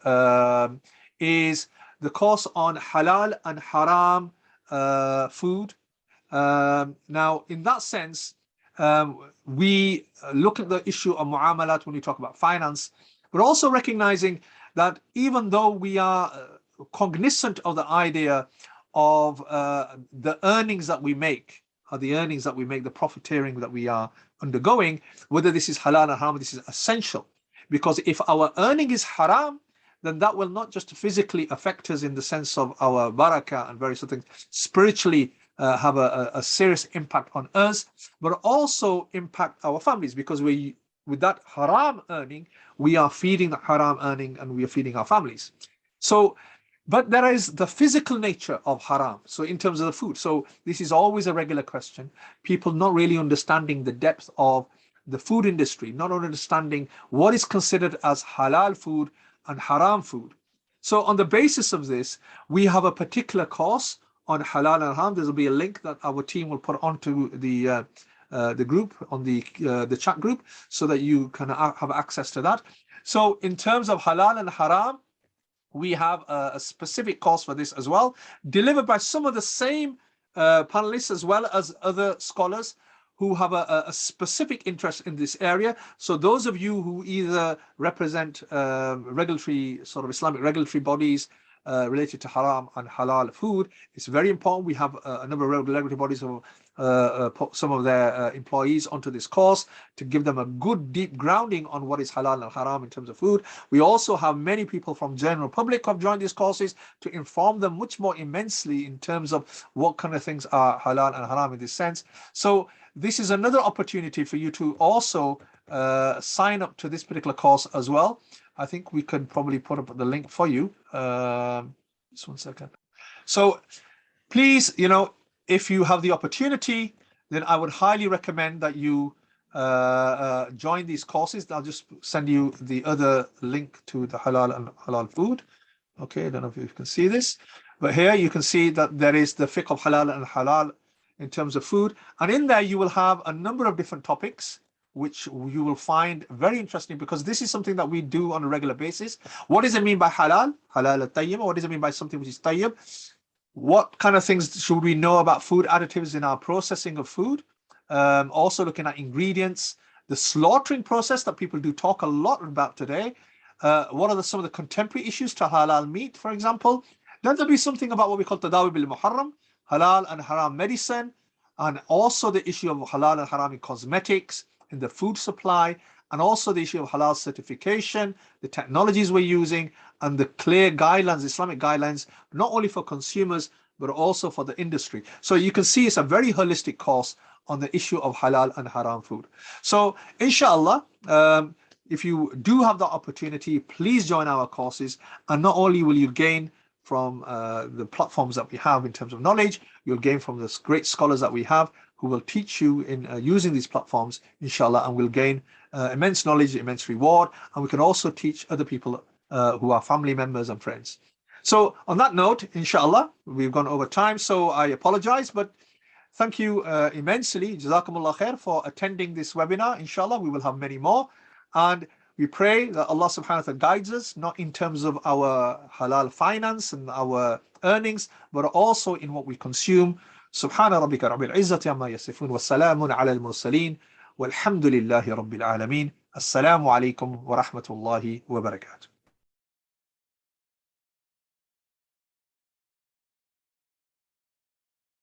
is the course on halal and haram food. Now, in that sense, we look at the issue of mu'amalat when we talk about finance, but also recognizing that even though we are cognizant of the idea of the earnings that we make, the profiteering that we are undergoing, whether this is halal or haram, this is essential. Because if our earning is haram, then that will not just physically affect us in the sense of our barakah and various other things, spiritually have a serious impact on us, but also impact our families, because with that haram earning, we are feeding the haram earning and we are feeding our families. So, but there is the physical nature of haram. So in terms of the food, so this is always a regular question. People not really understanding the depth of the food industry, not understanding what is considered as halal food and haram food. So on the basis of this, we have a particular course on halal and haram. There will be a link that our team will put onto the group, on the chat group, so that you can have access to that. So in terms of halal and haram, we have a specific course for this as well, delivered by some of the same panelists as well as other scholars who have a specific interest in this area. So those of you who either represent regulatory, sort of Islamic regulatory bodies related to haram and halal food, it's very important. We have a number of regulatory bodies who put some of their employees onto this course to give them a good deep grounding on what is halal and haram in terms of food. We also have many people from general public who have joined these courses to inform them much more immensely in terms of what kind of things are halal and haram in this sense. So this is another opportunity for you to also sign up to this particular course as well. I think we could probably put up the link for you. Just one second. So please, if you have the opportunity, then I would highly recommend that you join these courses. I'll just send you the other link to the halal and halal food. Okay, I don't know if you can see this, but here you can see that there is the fiqh of halal and halal in terms of food. And in there, you will have a number of different topics, which you will find very interesting, because this is something that we do on a regular basis. What does it mean by halal? Halal al-tayyib. What does it mean by something which is tayyib? What kind of things should we know about food additives in our processing of food? Also looking at ingredients, the slaughtering process that people do talk a lot about today. What are some of the contemporary issues to halal meat, for example? Then there'll be something about what we call tadawi bil muharram, halal and haram medicine, and also the issue of halal and haram in cosmetics, in the food supply, and also the issue of halal certification, the technologies we're using, and the clear guidelines, Islamic guidelines, not only for consumers, but also for the industry. So you can see it's a very holistic course on the issue of halal and haram food. So inshallah, if you do have the opportunity, please join our courses, and not only will you gain from the platforms that we have in terms of knowledge, you'll gain from the great scholars that we have who will teach you in using these platforms, inshallah, and we'll gain immense knowledge, immense reward, and we can also teach other people who are family members and friends. So on that note, inshallah, we've gone over time, so I apologize, but thank you immensely, Jazakumullah khair, for attending this webinar. Inshallah, we will have many more, and we pray that Allah subhanahu wa ta'ala guides us, not in terms of our halal finance and our earnings, but also in what we consume. Subhana rabbika rabbil izzati amma yasifun wa salamun ala al-mursaleen walhamdulillahi rabbil alameen. Assalamu alaikum wa rahmatullahi wa barakatuh.